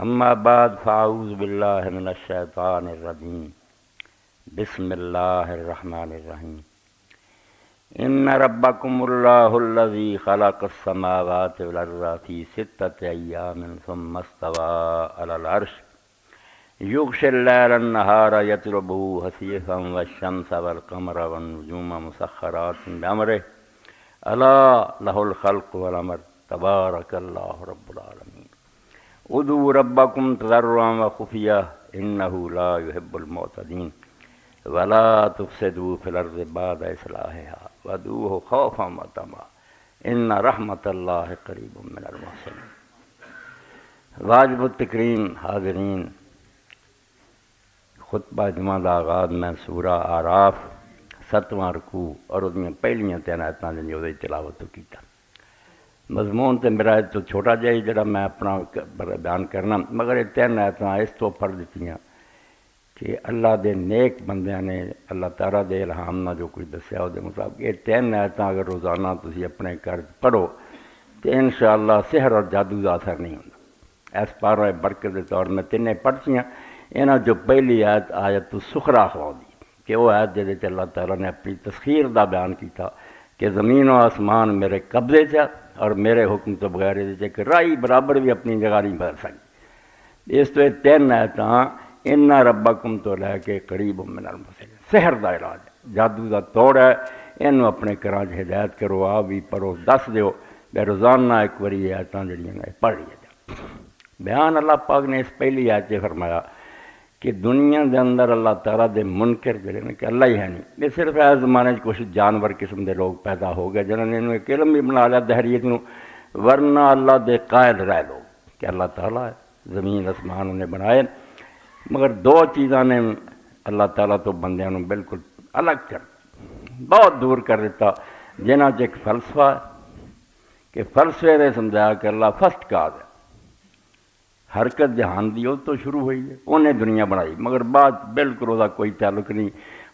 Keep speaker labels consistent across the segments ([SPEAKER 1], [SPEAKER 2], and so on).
[SPEAKER 1] اما بعد فاعوذ باللہ من الشیطان الرجیم بسم اللہ الرحمن الرحیم ان ربکم اللہ الذی خلق السماوات والارض فی ستۃ ایام ثم استوى علی العرش یغشی اللیل النہار یطلبہ حثیثا والشمس والقمر والنجوم مسخرات بامرہ الا لہ الخلق والامر تبارک اللہ رب العالمین ادعوا ربکم تضرعا وخفیہ انہ لا یحب المعتدین ولا تفسدوا فی الارض بعد اصلاحها وادعوہ خوفا وطمعا ان رحمت اللہ قریب من المحسنین۔ واجب التکریم حاضرین، خطبہ جمعہ دا آغاز میں سورہ آراف 7واں رکوع اور اس میں پہلیاں 3 آیتاں جنہیں وہ تلاوت کیتا۔ مضمون تو میرا تو چھوٹا جہی جڑا میں اپنا بیان کرنا، مگر یہ 3 آیتاں اس تو پڑھ دیتی ہیں کہ اللہ دے نیک بندیاں نے اللہ تعالیٰ دے الہام نہ جو کچھ دسیا وہ مطابق یہ 3 آیتاں اگر روزانہ تسی اپنے گھر پڑھو تو انشاءاللہ سحر اور جادو کا اثر نہیں ہوتا۔ اس پارہ برکت کے طور میں 3 پڑھتی ہیں۔ انہاں جو پہلی آیت تو سخرا خوا دی کہ وہ آیت جہاں اللہ تعالیٰ نے اپنی تسخیر دا بیان کیتا کہ زمین و آسمان میرے قبضے سے اور میرے حکم تو بغیر کہ رائی برابر بھی اپنی جگہ نہیں بدل سکتی۔ اس تو یہ 3 آیتاں ان ربکم تو لے کے قریب من المحسنین، سحر دا علاج ہے، جادو دا توڑ ہے، انہوں اپنے گھراں ہدایت کرو، آ بھی پڑھو، دس دیو بے روزانہ ایک وری آیتاں جڑیاں نے پڑھ لیا۔ بیان اللہ پاک نے اس پہلی آیت سے فرمایا کہ دنیا دے اندر اللہ تعالیٰ دے منکر جڑے نے کہ اللہ ہی ہے نہیں، یہ صرف اس زمانے کچھ جانور قسم دے لوگ پیدا ہو گئے جنہوں نے ایک علم بھی بنا لیا دہریت نو، ورنہ اللہ دے قائل رہ لوگ کہ اللہ تعالیٰ ہے، زمین آسمان انہیں بنائے، مگر 2 چیزاں نے اللہ تعالیٰ تو بندیاں نو بالکل الگ کر بہت دور کر دیتا، جنہاں ایک فلسفہ ہے کہ فلسفے نے سمجھایا کہ اللہ فرسٹ کاز ہے، حرکت جہان دی تو شروع ہوئی ہے، انہیں دنیا بنائی، مگر بعد بالکل وہ کوئی تعلق نہیں،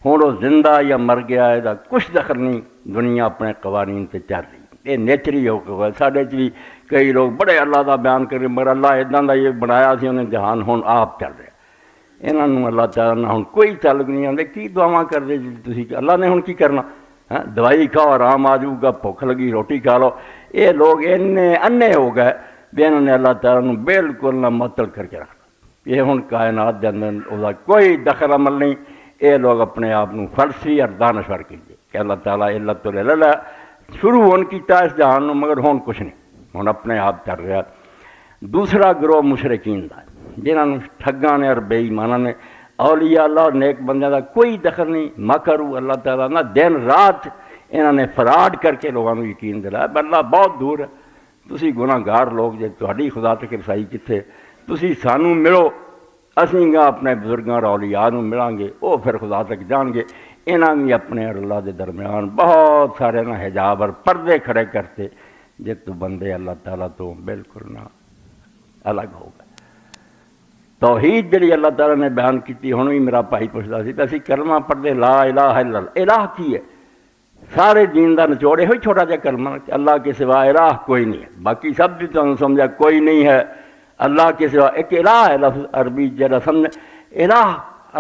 [SPEAKER 1] ہوں وہ زندہ یا مر گیا ہے دا کچھ دخل نہیں، دنیا اپنے قوانین سے چل رہی، یہ نیچری ہو کے ساڈے چ بھی کئی لوگ بڑے اللہ دا بیان کرے مگر اللہ اداں دا یہ بنایا سی انہیں جہان ہوں آپ چل رہا، انہوں اللہ تعالیٰ نہ ہوں کوئی تعلق نہیں آتے، کی دعاواں کر دے جی تھی اللہ نے ہوں کی کرنا، دوائی کھاؤ آرام آ جاؤ گا، بھوک لگی روٹی کھا لو، یہ لوگ انے ہو گئے بھی انہوں نے اللہ تعالیٰ نے بالکل نہ معطل کر کے رکھنا، یہ ہوں کائنات کے اندر وہ کوئی دخل عمل نہیں، یہ لوگ اپنے آپ کو فلسفی اور دانشور کیجیے کہ اللہ تعالیٰ علت تو لے لا شروع ہون کیتا اس جہان نو، مگر ہون کچھ نہیں، ہوں اپنے آپ چل رہا۔ دوسرا گروہ مشرکین دا جنہوں نے ٹھگاں نے اور بے ایماناں نے اولیاء اللہ اور نیک بندیاں دا کوئی دخل نہیں، مکروا اللہ تعالیٰ نہ دن رات انہوں نے فراڈ کر کے لوگوں کو یقین دلایا اللہ بہت دور ہے، تسی گناہ گار لوگ جے تہاڈی خدا تک رسائی کتھے، تسی سانو ملو، اسیں گا اپنے بزرگاں اور اولیاء نو ملان گے، وہ پھر خدا تک جان گے۔ انہاں بھی اپنے اور اللہ دے درمیان بہت سارے نہ حجاب اور پردے کھڑے کرتے جے تو بندے اللہ تعالیٰ تو بالکل نہ الگ ہو گئے۔ توحید جڑی اللہ تعالیٰ نے بیان کی، ہوں بھی میرا بھائی پوچھتا سی اسی کلمہ پڑھتے لا الہ الا اللہ، الہ کی ہے؟ سارے دین دا نچوڑے ہوئی چھوٹا جا کلمہ کہ اللہ کے سوا الہ کوئی نہیں ہے، باقی سب بھی تمہیں سمجھا کوئی نہیں ہے، اللہ کے سوا ایک الہ ہے، لفظ عربی جڑا سمجھ الہ،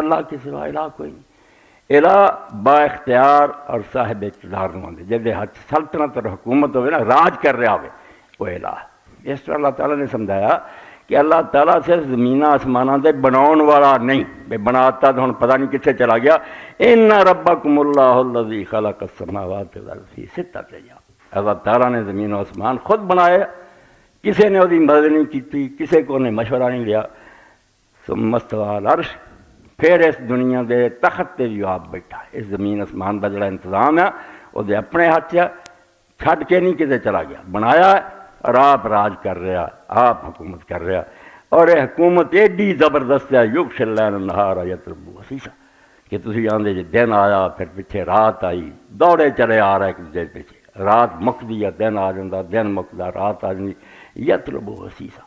[SPEAKER 1] اللہ کے سوا الہ کوئی نہیں۔ الہ با اختیار اور صاحب اقتدار نماندے جدے ہاتھ سلطنت اور حکومت ہوئے نا، راج کر رہا ہوئے، وہ الہ ہے۔ اس طرح اللہ تعالیٰ نے سمجھایا کہ اللہ تعالیٰ صرف زمینہ آسمانہ دے بناؤن والا نہیں، بے بناتا تو ہن پتہ نہیں کتنے چلا گیا۔ ان ربکم اللہ الذی خلق السماوات والارض فی ستۃ ایام، اللہ تعالیٰ نے زمین و آسمان خود بنائے، کسی نے وہی مدد نہیں کی، کسی کو نے مشورہ نہیں لیا۔ ثم استوی علی العرش، پھر اس دنیا دے تخت تے بھی آپ بیٹھا، اس زمین آسمان کا جڑا انتظام ہے وہ دے اپنے ہاتھ ہے، چھڈ کے نہیں کتے چلا گیا، بنایا ہے اور آپ راج کر رہا، آپ حکومت کر رہا، اور یہ حکومت ایڈی زبردست ہے، یغشی اللیل النہار یطلبہ حثیثا، کہ تسی آندے جی دن آیا پھر پیچھے رات آئی، دوڑے چلے آ رہا ایک دوسرے پیچھے، رات مکدی ہے دن آ جاتا، دن مکدا رات آ جاتی، یطلبہ حثیثا،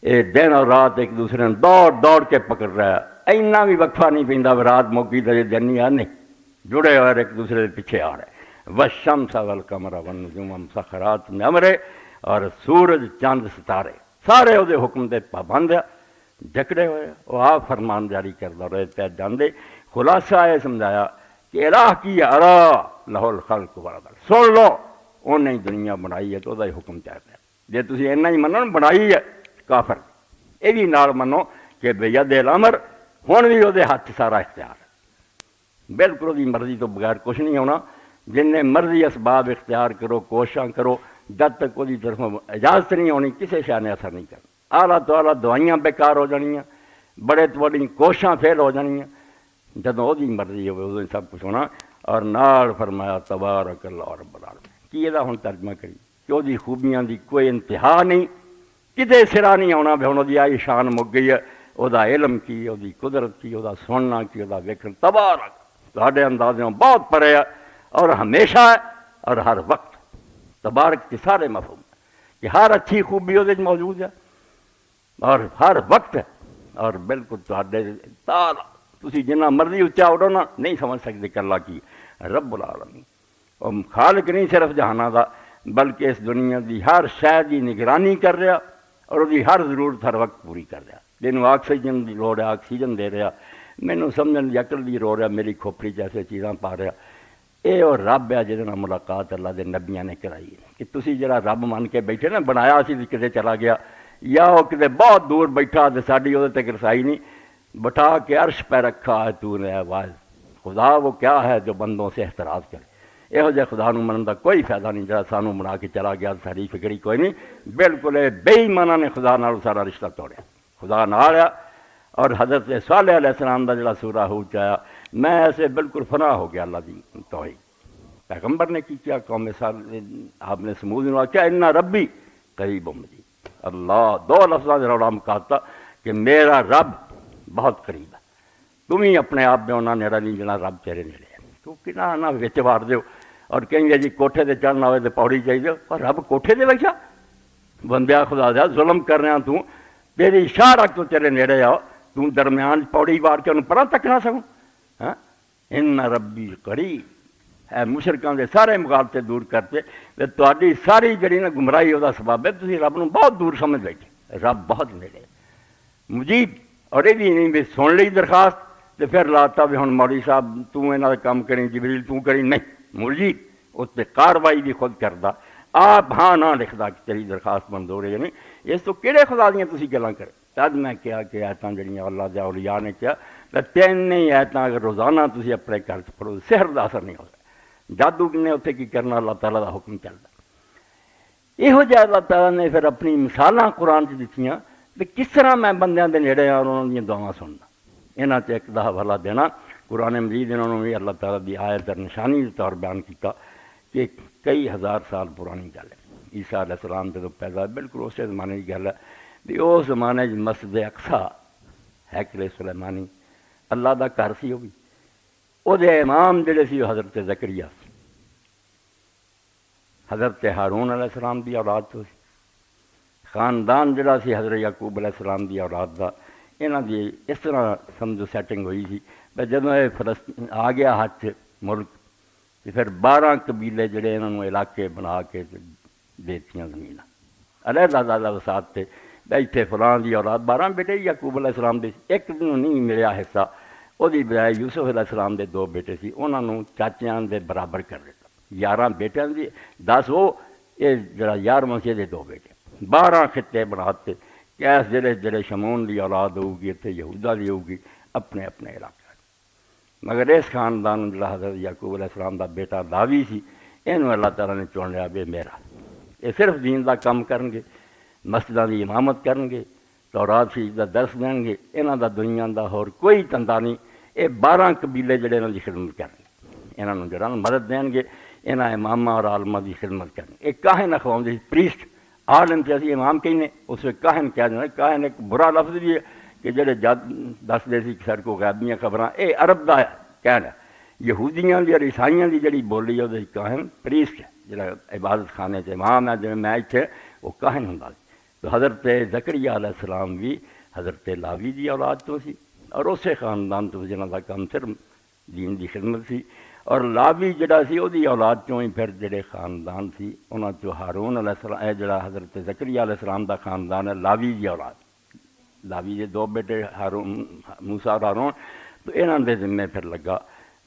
[SPEAKER 1] یہ دن اور رات ایک دوسرے نے دوڑ دوڑ کے پکڑ رہا ہے، اینا بھی وقفہ نہیں پیندا رات موکی تے دن نہیں آنے، جڑے ہوئے ایک دوسرے پیچھے آ رہے۔ والشمس والقمر والنجوم مسخرات بامرہ، اور سورج چاند ستارے سارے وہ حکم دے پابند ہے، جکڑے ہوئے وہ آپ فرمان جاری کرتا رہے پہ جاندے خلاصہ یہ سمجھایا کہ الہ کی ارا لہو الخلق والامر، سن لو انہیں ہی دنیا بنائی ہے تو وہ حکم چاہتا ہے، جے تسی اینا ہی منو بنائی ہے کافر، یہ بھی نال منو کہ بید الامر ہن بھی وہ ہاتھ سارا اختیار ہے، بالکل وہ مرضی تو بغیر کچھ نہیں ہونا، جن نے مرضی اسباب اختیار کرو کوششاں کرو، جب تک وہ طرف اجازت نہیں ہونی کسی شے نے اثر نہیں کرنا، اعلیٰ تو اعلیٰ دوائیاں بیکار ہو جانیاں، بڑے تو بڑی کوششاں فیل ہو جانیاں، جدوں وہ مرضی ہوئے ادو سب کچھ ہونا۔ اور نال فرمایا تبارک اللہ رب العالمین، کی یہ ہن ترجمہ کری کہ وہ خوبیاں دی کوئی انتہا نہیں، کتے سرا نہیں آنا بھی ہن وہ آئی شان مک گئی ہے، وہ علم کی، وہ قدرت کی، وہ سننا کی، وہ ویکھن، تبارک تہاڈے اندازوں بہت پرے ہے اور ہمیشہ ہے اور ہر وقت، تبارک کے سارے مفہوم کہ ہر اچھی خوبی وہ موجود ہے اور ہر وقت ہے، اور بالکل تہاڈے تعالی تسی جنہ مرضی اچا اڑو نا نہیں سمجھ سکتے کہ اللہ کی رب العالمین، اور خالق نہیں صرف جہانہ دا بلکہ اس دنیا دی ہر شے دی نگرانی کر رہا اور وہ ہر ضرورت ہر وقت پوری کر رہا، جنہوں آکسیجن دی لوڑ ہے آکسیجن دے رہا، مینوں سمجھن دی عقل دی لوڑ ہے میری کھوپڑی جیسے چیزاں پا رہا، یہ اور رب ہے جہاں ملاقات اللہ دے نبیاں نے کرائی ہے کہ تسی جڑا رب من کے بیٹھے نا بنایا سی کتے چلا گیا یا وہ کتے بہت دور بیٹھا تو ساری وہ تک رسائی نہیں، بٹھا کے عرش پہ رکھا ہے تو نے واحد خدا، وہ کیا ہے جو بندوں سے احتراز کرے، یہو جہ خدا نو منن دا کوئی فائدہ نہیں جڑا سانو بنا کے چلا گیا، ساری فکری کوئی نہیں، بالکل بے ایماناں نے خدا نال سارا رشتہ توڑیا، خدا نال آیا۔ اور حضرت صالح علیہ السلام دا جڑا سورہ ہود آیا، میں ایسے بالکل فنا ہو گیا اللہ دی توحید، پیغمبر نے کی کیا قوم آپ نے سمود نے کیا ان ربی قریب مجید، اللہ دو لفظوں سے روڑا مکاتا کہ میرا رب بہت قریب ہے، تم ہی اپنے آپ میں انہاں نیڑا نہیں جنا رب تیرے نیڑے ہے، تو کنا نہ وچ وار دیو اور کہیں گے جی کوٹھے تے چڑھنا ہوئے تے پوڑی چاہیے، اور رب کوٹھے تے بیٹھا، بندیا خدا دیا ظلم کر رہا تو تیری اشارہ تو تیرے نیڑے آؤ، تو درمیان پوڑی وار کے انہوں پرا تک نہ سکوں، ہاں ان ربی قریب ہے، مشرکاں دے سارے مغالطے دور کرتے تے تہاڈی ساری جڑی نا گمراہی وہ سبب ہے، تسی رب نو بہت دور سمجھ بیٹھے، رب بہت نیڑے مجیب، اور یہ بھی نہیں بھی سن لی درخواست تو پھر لاتا بھی ہن مولوی صاحب تو انہاں دا کام کریں جبریل تو کریں، نہیں مجیب اس پہ کاروائی بھی خود کردا، آپ ہاں نہ لکھدا کہ تیری درخواست منظور ہے نہیں، اس تو کہڑے خدا دیاں تسی گلاں کرے، تد میں کیا کہ ایتاں جڑیاں اللہ دے اولیاء نے کیا تین ہی ایتاں اگر روزانہ تسی اپنے گھر چ پڑھو سحر دا اثر نہیں ہوتا، جادو نے اتنے کی کرنا اللہ تعالیٰ دا حکم چلتا، یہو جہ اللہ تعالیٰ نے پھر اپنی مثالاں قرآن چ دتیاں کہ کس طرح میں بندیاں دے نیڑے اور انہوں دی دعاواں سننا، انہاں تے ایک دا حوالہ دینا قرآن مجید انہوں نے بھی اللہ تعالیٰ دی آیت اور نشانی کے طور بیان کیتا کہ کئی ہزار سال پرانی گل ہے، عیسیٰ علیہ السلام جدوں پیدا بالکل اسی زمانے کی گل ہے بھی اس زمانے مسجد اقصیٰ ہیکل سلیمانی اللہ دا گھر سی، وہ بھی وہ امام جڑے سی حضرت زکریا سی، حضرت ہارون علیہ السلام دی اولاد تو سی، خاندان جڑا سی حضرت یعقوب علیہ السلام دی اولاد دا، انہاں دی اس طرح سمجھو سیٹنگ ہوئی سی کہ جدوں یہ فلسطین آ گیا ہاتھ ملک تو پھر 12 قبیلے جڑے انہوں نے علاقے بنا کے دیتیاں زمین علیحدہ علیحدہ وسعت تے اتنے فلاں دی اولاد 12 بیٹے یعقوب علیہ السلام دے، ایک دن نہیں ملیا حصہ، وہ بجائے یوسف علیہ السلام دے 2 بیٹے سی، انہوں نے چاچیاں دے برابر کر دیتا، 11 بیٹیاں دی 10 وہ یہ جڑا 11واں سی دے 2 بیٹے، 12 خطے بناتے کیس جڑے شمون دی اولاد ہوگی اتنے یہودا دی ہوگی اپنے اپنے علاقے، مگر اس خاندان جڑا حضرت یعقوب علیہ السلام دا بیٹا لاوی سی، انہوں اللہ تعالیٰ نے چن لیا بے میرا، یہ صرف دین دا کام کرن گے، مسجداں دی امامت کرن گے، تورات شریف دا درس دیں گے، انہاں دا دنیا دا اور کوئی تندہ نہیں، یہ 12 قبیلے جڑے انہاں دی خدمت کرن گے، انہاں نوں جڑا مدد دیں گے، انہاں اماماں اور عالماں دی خدمت کرن گے، ایک کاہن اخوان دی پریسٹ عالم تے اسی امام کہنے اس میں کاہن کہہ دینا، کاہن ایک برا لفظ بھی ہے کہ جڑے دس دے سی سر کو غیبیاں خبراں، اے عرب دا کہنا، یہودیاں دی اور عیسائیاں دی جڑی بولی ہے کاہن پریسٹ ہے، جڑا عبادت خانے سے امام ہے، جی میں اتنے وہ کاہن ہوں، تو حضرت زکریا علیہ السلام بھی حضرت لاوی دی اولاد تو سی اور اسے خاندان تو جنہاں دا کام صرف دین دی خدمت سی، اور لاوی جڑا سی وہ دی اولاد چوں ہی پھر جڑے خاندان سی انہاں چوں ہارون علیہ السلام، جڑا حضرت زکریا علیہ السلام دا خاندان ہے لاوی دی اولاد، لاوی کے 2 بیٹے ہارون موسیٰ اور ہارون، تو انہوں دے ذمے پھر لگا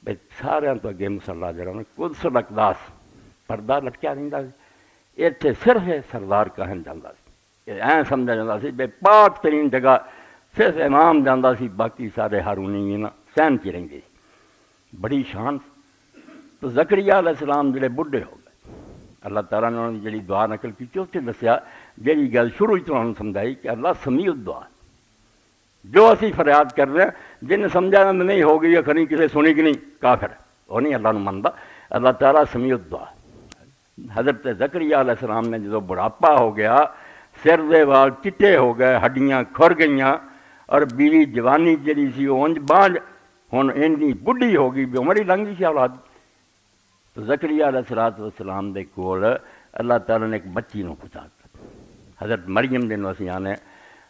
[SPEAKER 1] بھائی سارے تو اگے مصلا جڑا قدس الاقداس پردہ لٹکیا رہندا سی، اتنے صرف سردار کہن جاتا سی، ایਂ سمجھا جاتا سی بے پاک ترین جگہ صرف امام جانا سی، باقی سارے ہارونی نا سہن چ رہندے سی، بڑی شان۔ تو زکریا علیہ السلام جڑے بڈھے ہو گئے، اللہ تعالیٰ نے انہوں نے جڑی دعا نقل کی اتنے دسیا جڑی گل شروع ہی تو انہوں نے سمجھائی کہ اللہ سمیع الدعا، جو اسی فریاد کر رہے ہیں جن سمجھا نہیں ہو گئی کھنی کسی سنی کہ نہیں کافر وہ نہیں اللہ نے منتا، اللہ تعالیٰ سمیع الدعا۔ حضرت زکریا علیہ السلام نے جدو بڑھاپا ہو گیا، سر دے وال چٹے ہو گئے، ہڈیاں کھر گئیاں، اور بیوی جوانی جڑی سی وہ انج بانج ہن اینی بڈھی ہو گئی، عمر ہی لنگھ گئی سی اولاد۔ تو زکریا علیہ السلام دے کول اللہ تعالیٰ نے ایک بچی نو پہنچا کر حضرت مریم دے نو اسی آنے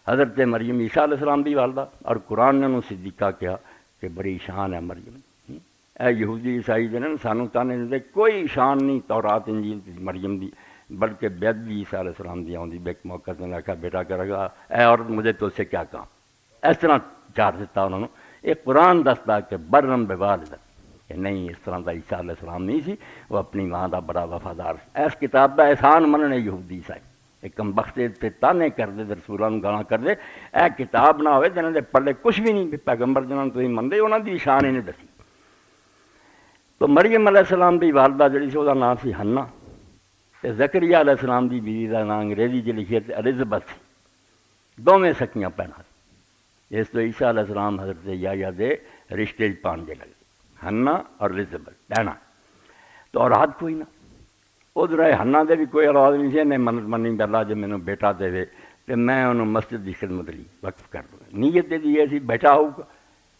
[SPEAKER 1] حضرت مریم عیسیٰ علیہ السلام دی والدہ، اور قرآن نے انہوں صدیقہ کیا کہ بڑی شان ہے مریم۔ اے یہودی عیسائی جنے سانو تانے دے کوئی شان نہیں تورات انجیل دی مریم دی، بلکہ بیعت بھی عیسیٰ علیہ السلام دی آؤں دی۔ ایک موقع سے نے کہا بیٹا کرے گا اے عورت مجھے تو سے کیا کہا، اس طرح چار دیتا انہوں نے۔ ایک قرآن دستا کہ برم بوالدہ کہ نہیں اس طرح دا عیسیٰ علیہ السلام نہیں سی، وہ اپنی ماں دا بڑا وفادار سی۔ اس کتاب دا احسان مننے یہودی عیسائی ایک کم بختے تے تانے کر دے، رسولاں گالاں کر دے، اے کتاب نہ ہوئے جنہاں دے پلے کچھ بھی نہیں، پیغمبر جنہاں تسی مندے انہاں دی شان ہی نہیں دسی۔ تو مریم علیہ السلام دی والدہ جڑی سی وہ نام سی حنا، تے زکریا علیہ السلام دی بیوی دا نام انگریزی جی لکھی ہے الزبتھ سی، دوویں سکیاں بھیناں سی۔ اس تو عیسیٰ علیہ السلام حضرت یحییٰ دے رشتے پان دے لگے، حنا اور الزبتھ بہنا۔ تو اولاد کوئی نہ، ادھر حنا دے بھی کوئی اولاد نہیں سی، انہیں منت منی کہ اللہ جے مینوں بیٹا دے تے میں انہوں مسجد دی خدمت لی وقف کر دوں، نیت دی یہ سی بیٹا ہوگا،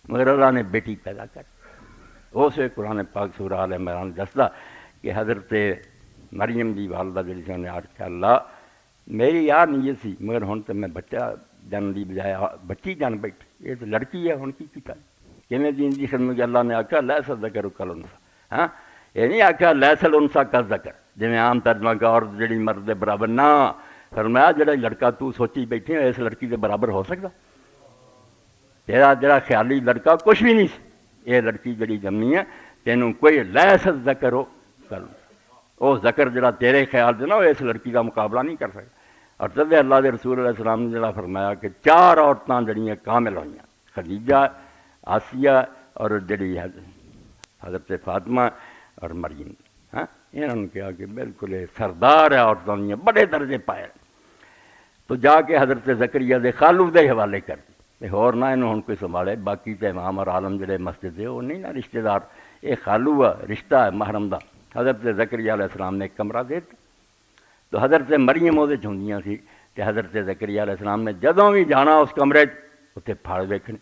[SPEAKER 1] مگر اللہ نے بیٹی پیدا کر۔ اس قرآن پاک سورہ آل عمران دستا کہ حضرت مریم دی والدہ جڑی سی انہیں آخیا اللہ میری یار نیت سی، مگر ہن تے میں بچہ جن دی بجائے بچی جان بیٹھی، یہ تو لڑکی ہے، ہن کی کیتا کیویں دین دی خدمت کی؟ اللہ نے آخیا لیس الذکر کالانثیٰ، ہاں یہ نہیں آخیا لیس الانثیٰ کالذکر جویں عام ترجمہ کا اور جڑی مرد دے برابر، نہ فرمایا جڑا لڑکا تو سوچی بیٹھی ہے اس لڑکی دے برابر ہو سکتا؟ تیرا جڑا خیالی لڑکا کچھ بھی نہیں سی، یہ لڑکی جڑی جمنی ہے تینوں کوئی لیس الذکر کالانثیٰ، وہ ذکر جڑا تیرے خیال سے نا وہ اس لڑکی کا مقابلہ نہیں کر سکتا۔ اور تب اللہ کے رسول علیہ السلام نے جڑا فرمایا کہ 4 عورتاں جڑیاں کامل ہوئیاں، خدیجہ، آسیہ اور جڑی حضرت فاطمہ اور مریم، ہاں انہوں نے کہا کہ بالکل سردار ہے عورتوں نے بڑے درجے پائے۔ تو جا کے حضرت زکریا دے خالو دے حوالے کر دی، اور نہ انہوں نے کوئی سنبھالے، باقی تے امام اور عالم جڑے مسجد دے وہ نہیں نا رشتہ دار، یہ خالو ہے، رشتہ ہے محرم دا۔ حضرت زکریا علیہ السلام نے ایک کمرہ دے دیا، تو حضرت مریم وہ چوندیاں سی، کہ حضرت زکریا علیہ السلام نے جدوں بھی جانا اس کمرے اتنے پھڑ ویکھنے،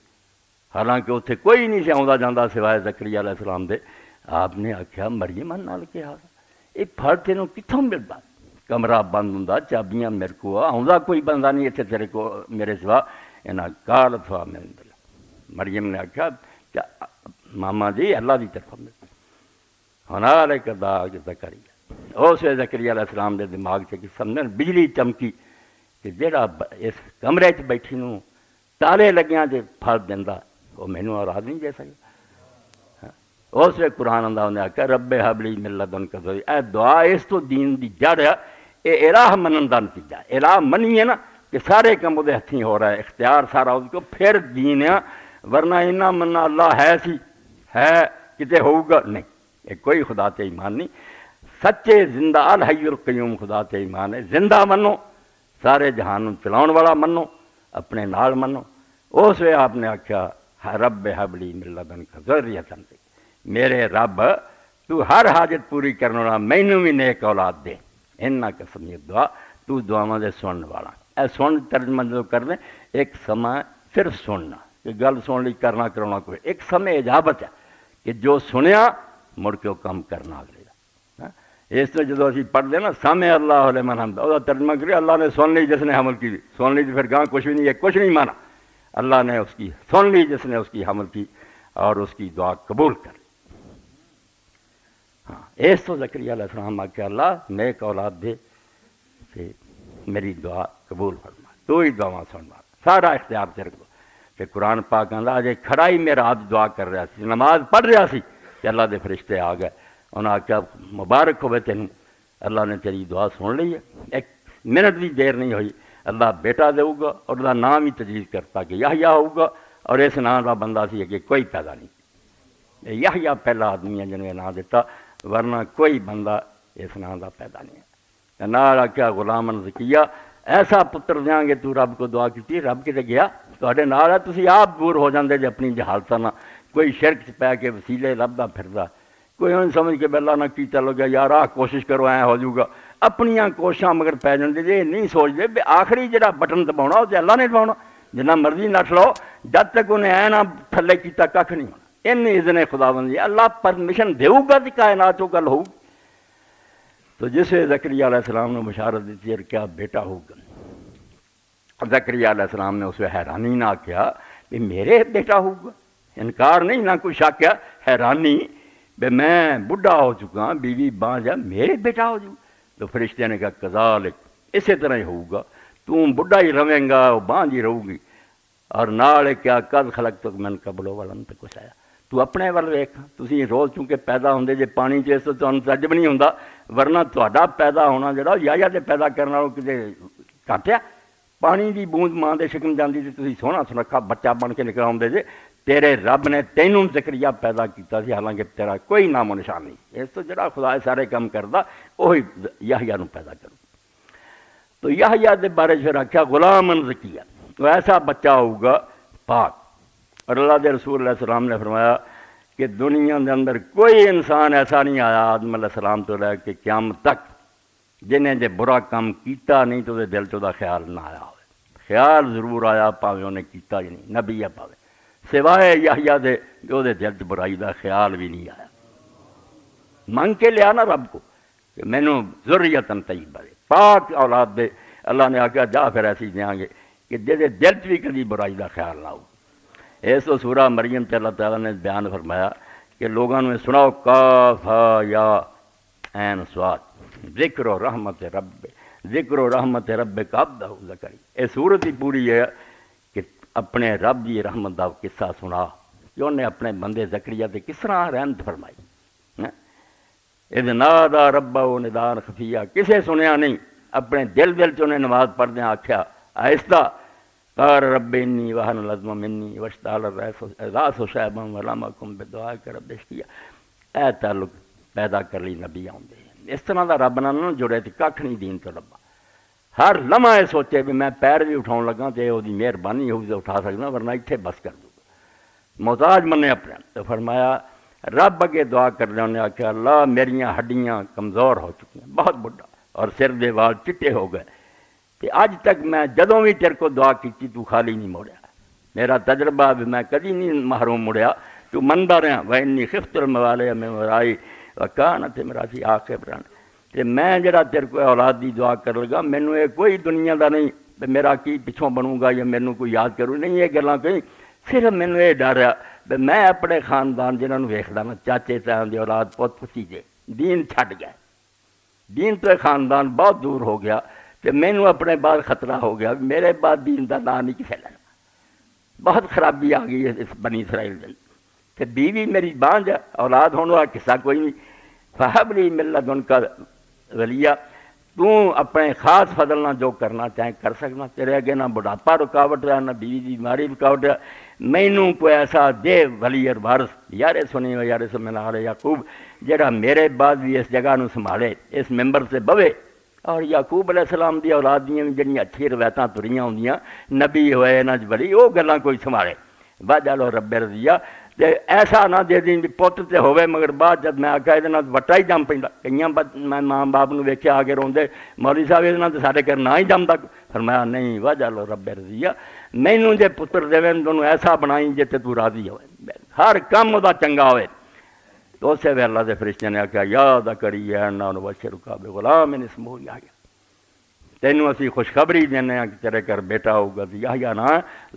[SPEAKER 1] حالانکہ اتنے کوئی نہیں سی آਉਂدا جاندا سوائے زکریا علیہ السلام دے۔ آپ نے آخیا مریم نال کے حال یہ پھڑ تینوں کتوں ملتا؟ کمرہ بند ہوں، چابیاں میرے کو، آؤں کوئی بندہ نہیں اتنے تیرے کو میرے سوا، انہیں کال تھا میں مریم نے آخیا ماما جی اللہ کی طرف ملتا ہونا لے کر زکریا۔ اس ویلے زکریا علیہ السلام دے دماغ سے سمجھن بجلی چمکی کہ جہاں اس کمرے چ بیٹھی نوں تالے لگیاں جے پھڑ دینا وہ مینوں اولاد نہیں دے سکتا۔ اس وقت قرآن آندا انہیں آخیا رب ہب لی من لدنک ذریہ، اے دعا اس تو دین دی جڑ ہے، یہ الہ منن دا نتیجہ، الہ منی ہے نا کہ سارے کم وہ ہتھیں ہو رہا ہے، اختیار سارا اس کو، پھر دین ہے، ورنہ انہاں مننا اللہ ہے سی ہے کتے ہوگا نہیں، یہ کوئی خدا تے ایمان نہیں۔ سچے زندہ الحی القیوم خدا تے ایمان ہے، زندہ منو، سارے جہان چلاؤن والا منو، اپنے نال منو۔ اس وقت آپ نے آخیا رب ہب لی من لدنک ذریہ، میرے رب تو ہر حاجت پوری کرنے والا، مینوں بھی نیک اولاد دے، انک سمیع دعا، تو دعاواں دے سنن والا۔ اے سن ترجمہ جو کر دیں ایک سما صرف سننا، کہ گل سن لی کرنا کرانا کوئی، ایک سمے اجابت ہے کہ جو سنیا مڑ کے وہ کام کرنا اگلے دا۔ اس طرح جدو اسی پڑھ دیں نا سامع اللہ لمن حمدہ، وہ ترجمہ کرے اللہ نے سن لی جس نے حمل کی، سن لی تو پھر گاں کچھ بھی نہیں ہے، کچھ نہیں مانا، اللہ نے اس کی سن لی جس نے اس کی حمل کی اور اس کی دعا قبول کر لی۔ ہاں اس تو زکریا علیہ السلام آ کے اللہ نیک اولاد دے سے میری دعا قبول فرما، تو ہی دعا سنوا۔ سارا اختیار تیرے کو. کہ قرآن پاک آندا اجے کھڑا ہی میرا ہاتھ دعا کر رہا سی, نماز پڑھ رہا سی کہ اللہ دے فرشتے آ گئے. انہاں آخیا مبارک ہوئے تینوں, اللہ نے تیری دعا سن لی ہے. ایک منٹ بھی دیر نہیں ہوئی, اللہ بیٹا دے گا اور دا نام ہی تجویز کرتا کہ یحییٰ ہوگا, اور اس نام کا بندہ سی کہ کوئی پیدا نہیں. یحییٰ پہلا آدمی ہے جنہوں نے نام دیتا, ورنہ کوئی بندہ اس نام کا پیدا نہیں ہے. نال آخیا غلامن زکیہ, ایسا پتر دیاں گے تو رب کو دعا کی. رب کتے گیا تواڈے نال ہے, تسی آپ دور ہو جاندے جے اپنی جہالتاں نہ. کوئی شرک چ پی کے وسیلے لبدا پھردا, کوئی انہوں سمجھ کے اللہ نہ کیتا لگا یار آ کوشش کرو ایں ہو جاؤ گا. اپنیاں کوششاں مگر پی جاندے جے, نہیں سوچدے بھی آخری جڑا بٹن دباؤنا وہ تے اللہ نے دباؤنا. جنہ مرضی نٹ لو, جد تک انہیں اے نہ تھلے کیتا کھ نہیں ہونا. ان اذن خداوندی اللہ پرمیشن دیو گا تے کائنات گل ہوگی. تو جسے زکریا علیہ السلام نے بشارت دیتی ہے کیا بیٹا ہوگا, زکریا علیہ السلام نے اسے حیرانی نہ کیا کہ میرے بیٹا ہوگا. انکار نہیں, نہ کوئی شک ہے, حیرانی بے میں بڈھا ہو چکا ہوں, بیوی بانجھ ہے, میرے بیٹا ہو جاؤ. تو فرشتے نے کہا کذالک, اسی طرح ہی ہوگا, تم بڈھا ہی رہیں گا, بانجھ ہی رہو گی. اور نال کیا قد خلقتک من قبل ولم تک کچھ آیا, تو اپنے ول ویکھ. تسی روز چونکہ پیدا ہوندے جے پانی چ, اس تو تانوں تجب نہیں ہوندا, ورنہ تہاڈا پیدا ہونا جڑا یحییٰ دے پیدا کرن نالوں کتے گھٹ ہے. پانی دی بوند ماں دے شکم جاندی تے تسی سوہنا سنکھا بچہ بن کے نکل آؤندے جے. تیرے رب نے تینوں زکریا پیدا کیتا سی, حالانکہ تیرا کوئی نام و نشان نہیں. اس تو جڑا خدا سارے کام کردا وہی یحییٰ نوں پیدا کرو. تو یحییٰ دے بارے پھر آکھیا غلامن زکیہ, تو ایسا بچہ ہوگا پاک. اور اللہ دے رسول علیہ السلام نے فرمایا کہ دنیا دے اندر کوئی انسان ایسا نہیں آیا آدم علیہ السلام تو لے کے قیامت تک جنہیں جے برا کام کیتا نہیں تو دل چ دا خیال نہ آیا ہوئے. خیال ضرور آیا پاویں انہیں کیتا ہی نہیں, نبی ہے پاویں, سوائے یحییٰ دے جو دے دل چ برائی دا خیال بھی نہیں آیا. منگ کے لیا نا رب کو کہ مینوں ذریتن طیبہ دے, پاک اولاد دے. اللہ نے آخیا جا پھر ایسی دیاں گے کہ دے دل چ بھی کبھی برائی دا خیال نہ ہو. اس تو سورہ مریم تے اللہ تعالیٰ نے بیان فرمایا کہ لوگوں نے سناؤ کاف ہا یا عین صاد, ذکر و رحمت رب کا عبدہ زکریا. یہ صورت ہی پوری ہے کہ اپنے رب دی رحمت دا قصہ سنا کہ انہیں اپنے بندے زکریا تے کس طرح رحمت فرمائی. اذ نادا ربہ ندان خفیہ, کسے سنیا نہیں, اپنے دل چ انہیں نماز پڑھدے آکھیا آہستہ, قال رب انی وہن العظم منی واشتعل الرأس شیبا ولم اکن بدعائک رب شقیا. اے تعلق پیدا کر لی نبی آؤندے. اس طرح دا رب نال نہ جڑے تے ککھ نہیں دین تو لبا. ہر لمحہ یہ سوچے بھی میں پیر بھی اٹھاؤن لگا تے وہ مہربانی ہوگی تو اٹھا سکنا, ورنہ اتنے بس کر دوں گا. محتاج منے اپنے. تو فرمایا رب اگے دعا کر رہے, انہیں آخیا اللہ میریاں ہڈیاں کمزور ہو چکی ہیں, بہت بڑھا, اور سر دے وال چٹے ہو گئے, کہ اج تک میں جدوں بھی تیرے کو دعا کی تو خالی نہیں موڑیا. میرا تجربہ بھی میں کدی نہیں محروم مڑیا, تو مندا رہا. وَإِنِّي خِفْتُ الْمَوَالِيَ مِن وَرَائِي وَكَانَتِ امْرَأَتِي عَاقِرًا. کہ میں جڑا تیرے کو اولاد دی دعا کر لگا, مینوں یہ کوئی دنیا دا نہیں میرا کی پچھوں بنوں گا یا مینوں کوئی یاد کروں, نہیں یہ گلاں کہیں. صرف مینوں یہ ڈر ہے کہ میں اپنے خاندان جنہاں نوں ویکھدا نا, چاچے تاں دی اولاد پوت بھتیجے دین چھڈ گئے, دین تو خاندان بہت دور ہو گیا, کہ مینوں اپنے بعد خطرہ ہو گیا میرے بعد دین دا نام نہیں کسے لینا. بہت خرابی آ گئی ہے اس بنی اسرائیل دن. کہ بیوی میری بانجھ ہے, اولاد ہونے والا قصہ کوئی نہیں. فہب لی من لدنک ولیہ, تو اپنے خاص فضل نہ جو کرنا چاہیں کر سکنا. تیرے اگے نہ بڑھاپا رکاوٹ ہے, نہ بیوی دی بیماری رکاوٹ ہے. مینوں کوئی ایسا دے ولی اور وارث, یارے سنی و یارے سے من آل یعقوب, جڑا میرے بعد بھی اس جگہ نو سنبھالے, اس ممبر سے بوے. اور یعقوب علیہ السلام دی اولاد دیاں جڑیاں اچھی روایتاں تریاں ہوندیاں, نبی ہوئے نہ ولی, وہ گلاں کوئی سنبھالے. وجعلہ رب رضیہ, تے ایسا نہ دے دیں پتر تے ہوئے مگر بعد جب میں آخیا یہ وٹا ہی جم پیندا. کئیاں میں ماں باپ نو ویکھیا آ کے روندے, مولوی صاحب یہ تے ساڈے گھر نہ ہی جمدا. فرمایا نہیں, وجعلہ رب رضیہ, مینوں جے پتر دیویں تینوں ایسا بنائی جے تے تو راضی ہوئے, ہر کم دا چنگا ہوئے. تو اسے ویلے اللہ دے فرشتے نے آخیا یا زکریا انا نبشرک بغلام اسمہ یحییٰ, تینوں اسی خوشخبری دینے ہیں کہ تیرے گھر بیٹا ہوگا یحییٰ نا,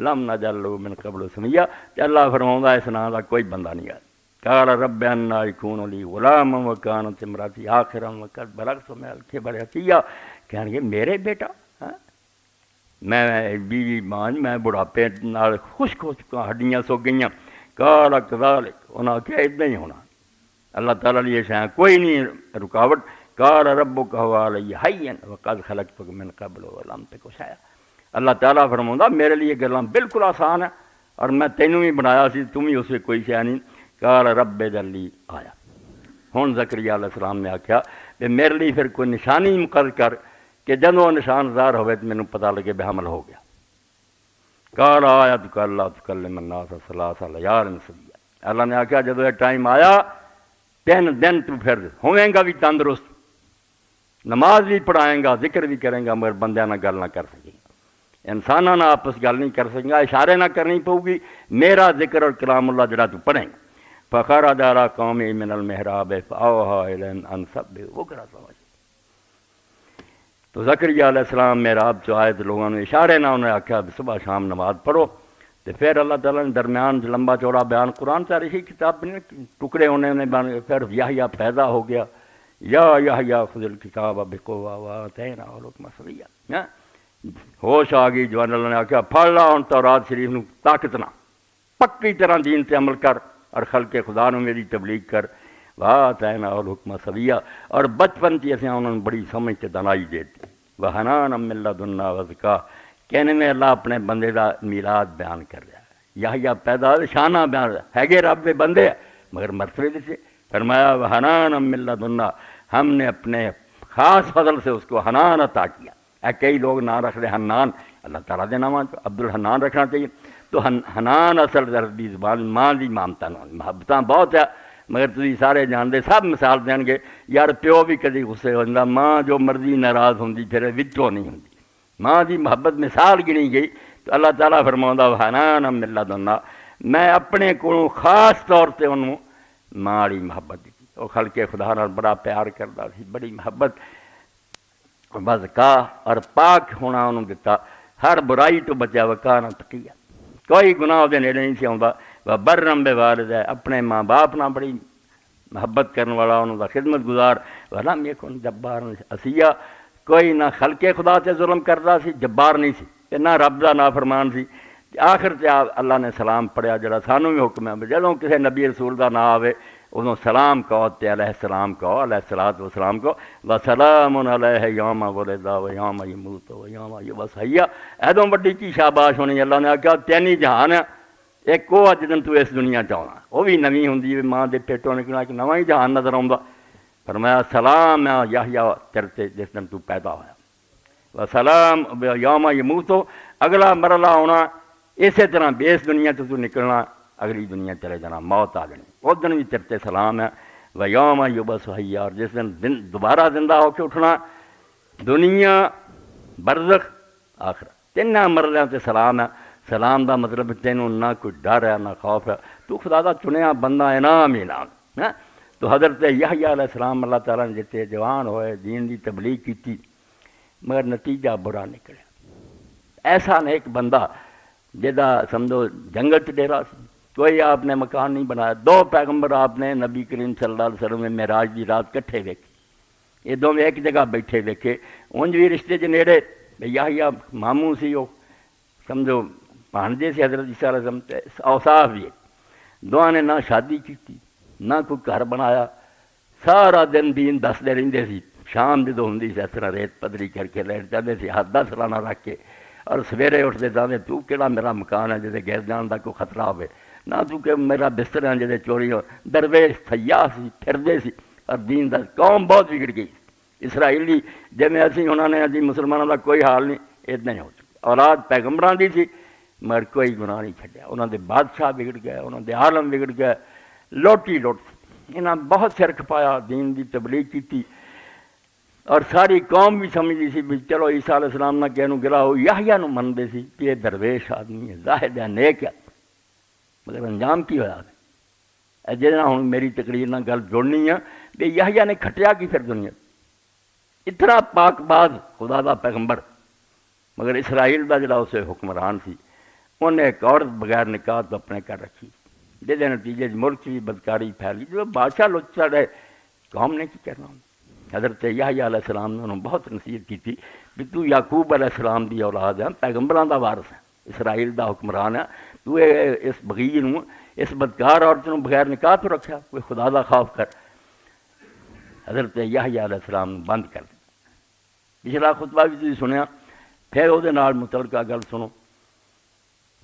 [SPEAKER 1] لم نجعل لہ من قبل سمیہ. کہ اللہ فرماؤندا اس نام دا کوئی بندہ نہیں ہے. قال رب انا یکون لی غلام وکانت امراتی عاقرا وقد بلغت من الکبر عتیہ. کہنے گے میرے بیٹا, میں بیوی ماں میں بڑھاپے نال خشک ہو چکا، ہڈیاں سو گئیاں، کالا کذالک انہاں آخیا اتنا ہی ہونا، اللہ تعالیٰ لیے شاید کوئی نہیں رکاوٹ، قال ربک هو علی حین وقد خلقتک من قبل ولم تک شیئا، اللہ تعالیٰ فرماؤں میرے لیے گلاں بالکل آسان ہے اور میں تینوں بھی بنایا سی، تم ہی اس میں کوئی شے نہیں، قال رب اجعل لی آیا۔ ہن زکریا علیہ السلام نے آخیا کہ میرے لیے پھر کوئی نشانی مقرر کر کہ جدوں وہ نشان ظاہر ہوئے تو مینوں پتہ لگے بے حمل ہو گیا۔ قال آیتک اللہ تکلم الناس ثلاث لیال سویا، اللہ نے آخیا جدوں یہ ٹائم آیا 3 دن تو پھر ہوئیں گا بھی تندرست، نماز بھی پڑھائیں گا، ذکر بھی کریں گا، مگر بندیاں نہ گل نہ کر سکیں گا، انساناں نہ آپس گل نہیں کر سکیں گا، اشارے نہ کرنی پؤ گی، میرا ذکر اور کلام اللہ جڑا تو پڑھیں گا۔ فخرج علی قومہ من المحراب فاوحی الیہم ان سبحوا بکرۃ وعشیا، تو زکریا علیہ السلام محراب چ آئے تو لوگوں نے اشارے نہ انہیں آخیا صبح شام نماز پڑھو، تو پھر اللہ تعالیٰ نے درمیان لمبا چوڑا بیان، قرآن ساری ہی کتاب میں ٹکڑے ہونے نے بن، پھر یحییٰ پیدا ہو گیا، یا یحییٰ خذ الکتاب بقوۃ وآتیناہ الحکم صبیا، ہوش آ گئی جوان، اللہ نے آخیا پڑھ لا ہن تورات شریف نو طاقت نہ، پکی طرح دین تے عمل کر اور خلق خدا نو میری تبلیغ کر، وآتیناہ الحکم صبیا، اور بچپن سے اسے انہوں نے بڑی سمجھ تے دانائی دیتی، وحنانا من لدنا وزکا، کہنے میں اللہ اپنے بندے دا میلاد بیان کر رہا ہے، یحییٰ پیدا شانہ بیان ہے گے رب دے بندے مگر مرتبے سے، فرمایا وحنانا من لدنا، ہم نے اپنے خاص فضل سے اس کو حنان عطا کیا۔ کئی لوگ نام رکھ رہے حنان، اللہ تعالیٰ دے نام عبد الحنان رکھنا چاہیے، تو حنان اصل عربی زبان ماں دی مامتا محبتاں بہت ہے، مگر تھی سارے جانتے سب مثال دین گے، یار پیو بھی کدی غصے ہو جاتا، ماں جو مرضی ناراض ہوندی پھر وچوں نہیں ہوندی، ماں دی محبت مثال گنی گئی، تو اللہ تعالیٰ فرماؤندا حنان من لدنا، میں اپنے کو خاص طور سے انہوں ماں والی محبت دی، وہ خلق خدا نال بڑا پیار کرتا سی، بڑی محبت، وزکا اور پاک ہونا انہوں دیتا، ہر برائی تو بچا، وکانا تقیا، کوئی گناہ دے نیڑے نہیں سی آਉਂدا، وبرم بوالدہ، اپنے ماں باپ نہ بڑی محبت کرنے والا، انہوں دا خدمت گزار، ولم یکن جبار عصیا، کوئی نہ خلق خدا سے ظلم کرتا سی، جبار نہیں سی، تے نہ رب دا نافرمان سی۔ آخر تے اللہ نے سلام پڑھیا جڑا سانوں بھی حکم ہے، جدوں کسی نبی رسول دا نام آوے ادوں سلام کہو، تے علیہ السلام کہو، علیہ الصلوۃ والسلام کہو، وسلام علیہ یوم ولد و یوم یموت و یوم یبعث حیا، ایدوں بڑی کی شاباش ہونی، اللہ نے آخیا 3 جہان ہے، ایک وہ جدن تو اس دنیا چاہنا، وہ بھی نویں ہوندی، ماں دے پیٹوں نکلنا ایک نواں ہی جہان نظر آؤں، فرمایا سلام ہے یحییٰ تیرے تے جس دن تو پیدا ہویا، وسلام یوم یموت، اگلا مرحلہ ہونا اسی طرح بھی اس دنیا تو نکلنا، اگلی دنیا چلے جانا، موت آ جانی، اس دن بھی تیرے تے سلام ہے، ویوم یبعث حیا، اور جس دن دوبارہ زندہ ہو کے اٹھنا، دنیا برزخ آخرت، 3 مرحلیاں تے سلام ہے۔ سلام دا مطلب تینوں نہ کوئی ڈر ہے نہ خوف ہے، تو خدا دا چنیا بندہ انعام ہے۔ تو حضرت یحییٰ علیہ السلام اللہ تعالیٰ نے جتے جوان ہوئے، دین دی تبلیغ کی، مگر نتیجہ برا نکلیا، ایسا نیک بندہ جدا سمجھو جنگل چ ڈیرا سی، کوئی آپ نے مکان نہیں بنایا، 2 پیغمبر آپ نے نبی کریم صلی اللہ علیہ وسلم میں معراج دی رات کٹھے ویکھے، یہ دونوں ایک جگہ بیٹھے ویکھے، انج بھی رشتے چ نیڑے، یحییٰ ماموں سی، وہ سمجھو بھانجے سے حضرت عیسیٰ علیہ السلام، اوصاف بھی دونوں نے نہ شادی کی نہ کوئی گھر بنایا، سارا دن دین دستے رہندے سی، شام جدوں ہوندی سی اس طرح ریت پدری کر کے لیٹ جاندے سی، ہاتھ 10 سالانہ رکھ کے، اور سویرے اٹھتے جاندے تو کہڑا میرا مکان ہے جدے گر جان دا کوئی خطرہ ہوئے، نہ تو کہ میرا بستر ہے جدے چوری ہو، درویش سیاح سی، پھردے سی، اور دین دا قوم بہت بگڑ گئی، اسرائیلی جویں اسی انہوں نے ابھی مسلمانوں دا کوئی حال نہیں، اتنا ہی ہو چکا، اولاد پیغمبراں دی سی مگر کوئی گناہ نہیں چھڈیا، انہوں دے بادشاہ بگڑ گئے، انہوں دے عالم بگڑ گئے، لوٹی لوٹ، انہاں بہت سر کھپایا، دین دی تبلیغ کی، اور ساری قوم بھی سمجھتی سی بھی چلو عیسیٰ علیہ السلام نہ کہنوں گرا ہو، یحییٰ نو منتے سی کہ یہ درویش آدمی ہے، زاہد ہے، نیک ہے، مگر انجام کی ہوا، جہاں ہوں میری تقریر نہ گل جوڑنی ہے کہ یحییٰ نے کھٹیا کی پھر دنیا، اتنا پاک باز خدا دا پیغمبر، مگر اسرائیل دا جڑا اسے حکمران سی، انہیں ایک عورت بغیر نکاح تو اپنے کر رکھی، جہدے نتیجے ملک بھی بدکاری پھیلی، جو بادشاہ لچڑ ہے قوم نے کی کرنا، حضرت یحییٰ علیہ السلام نے انہوں بہت نصیحت کی تھی کہ تو یعقوب علیہ السلام دی اولاد ہے، پیغمبراں دا وارث ہے، اسرائیل دا حکمران ہے، تو اس بغی نوں، اس بدکار عورت نوں بغیر نکاح تو رکھا، کوئی خدا دا خوف کر۔ حضرت یحییٰ علیہ السلام نے بند کر دیا۔ پچھلا خطبہ بھی تسی سنیا، پھر وہ متعلقہ گل سنو۔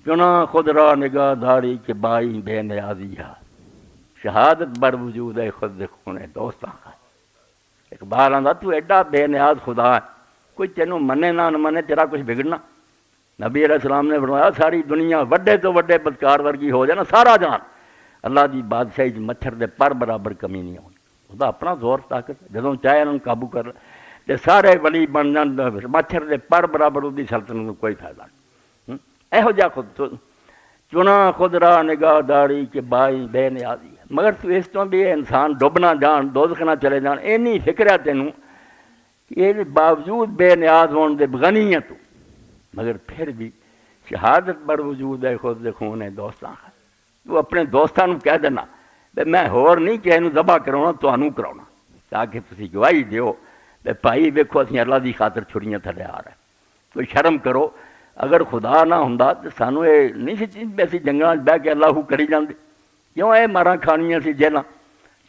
[SPEAKER 1] چنا خود را نگاہ داری کہ بائی بے نیازی ہے، شہادت بر وجود خود خونے دوستاں کا۔ اقبال آندا تو ایڈا بے نیاز خدا ہے، کوئی تینوں منے نہ منے تیرا کچھ بگڑنا۔ نبی علیہ السلام نے فرمایا ساری دنیا وڈے تو وڈے بدکار ورگی ہو جائے نا، سارا جان اللہ دی بادشاہی مچھر دے پر برابر کمی نہیں ہونی۔ وہ اپنا زور طاقت، جدوں چاہے انہوں قابو کر لے تے سارے ولی بن جان، مچھر دے پر برابر وہ سلطنت کو کوئی فائدہ نہیں۔ یہو جا خود چنا خود راہ نگاہ داری کہ بائی بے نیازی ہے، مگر تو اس تو بھی انسان ڈب نہ جان، دوزخ نہ چلے جان، اینی فکر ہے تینوں کہ باوجود بے نیاز ہون دے غنی ہے تو، مگر پھر بھی شہادت بر وجود ہے خود خون ہے دوستاں کا۔ تو اپنے دوستاں کہہ دینا میں ہور نہیں کہ اینوں ذبح کراؤنا، تانوں کراؤنا، تاکہ تسی گواہی دیو بھائی ویکھو اسی اللہ دی خاطر چھڑیاں تھلے آ رہے، کوئی شرم کرو۔ اگر خدا نہ ہوندا تو سانوں یہ نہیں سی چیز پہ اسی جنگلاں بہ کے اللہ کری جاندے، کیوں اے ماراں کھانیاں سی جیلاں۔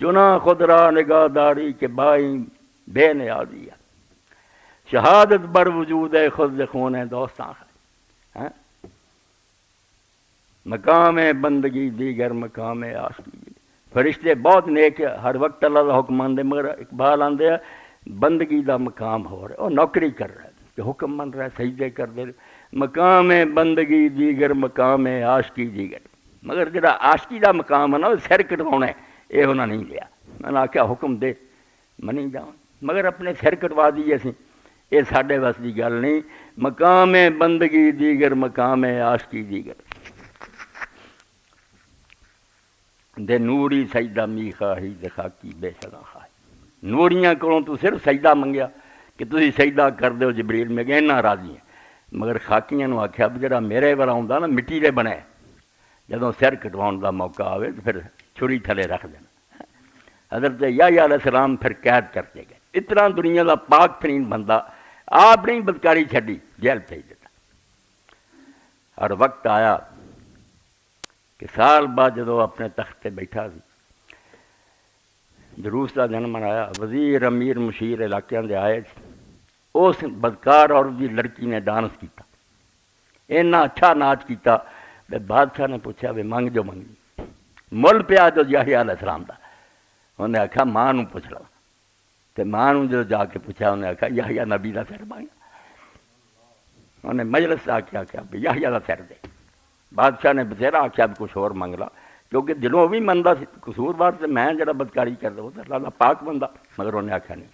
[SPEAKER 1] چنا خود راہ نگاہ داری کہ بائی بے نیازی ہے، شہادت بر وجود ہے خود خون ہے دوستاں کا۔ مقام بندگی دیگر مقام عاشقی، فرشتے بہت نیک ہر وقت اللہ دا حکم مانتے، مگر اقبال آندے بندگی دا مقام ہو رہا ہے، وہ نوکری کر رہا ہے کہ حکم من رہا ہے، سجدے کر دے، مقام بندگی دیگر مقام عاشقی دیگر، مگر جڑا عاشقی دا مقام ہے نا وہ سر کٹوانا ہے، یہ انہوں نے نہیں لیا۔ میں نے آخیا حکم دے منی جاؤں، مگر اپنے سر کٹوا دیے سی، یہ ساڈے بس دی گل نہیں۔ مقام بندگی دیگر مقام عاشقی دیگر، دے نوری سجدہ می خواہی دے خاکی بے شگاں خواہی۔ نوریاں کولوں تو صرف سجدہ منگیا کہ تسی سجدہ کر دیو، جبریل میں گئے نہ راضی ہیں، مگر خاکیاں نو آکھیا جڑا میرے والا ہوندا نا مٹی دے بنے، جدوں سر کٹواؤن دا موقع آوے تو پھر چھری تھلے رکھ دینا۔ حضرت یحییٰ علیہ السلام پھر قید کرتے گئے، اتنا دنیا دا پاک ترین بندہ آپ نے بدکاری چھڈی، جیل بھیج دیتا۔ اور وقت آیا کہ سال بعد جدو اپنے تخت پہ بیٹھا سی، جلوس کا دن منایا، وزیر امیر مشیر علاقے دے آئے، اس بدکار اور دی لڑکی نے ڈانس کیتا، اینا اچھا ناچ کیتا، بادشاہ نے پوچھا بھی منگ جو منگی، مل پیا جو یحییٰ علیہ السلام دا، انہوں نے آکھا ماں نو پوچھ لو، تے ماں نو جو جا کے پوچھا انہوں نے آکھا یحییٰ نبی دا سر مانگا، انہوں نے مجلس سے آکھا یحییٰ دا سر دے۔ بادشاہ نے بثیرا آخیا بھی کچھ اور منگ لا، کیونکہ دلوں بھی منتا سی قصوروار سے میں جڑا بدکاری کر دوں تو اللہ دا پاک بندہ، مگر انہیں آخیا نہیں۔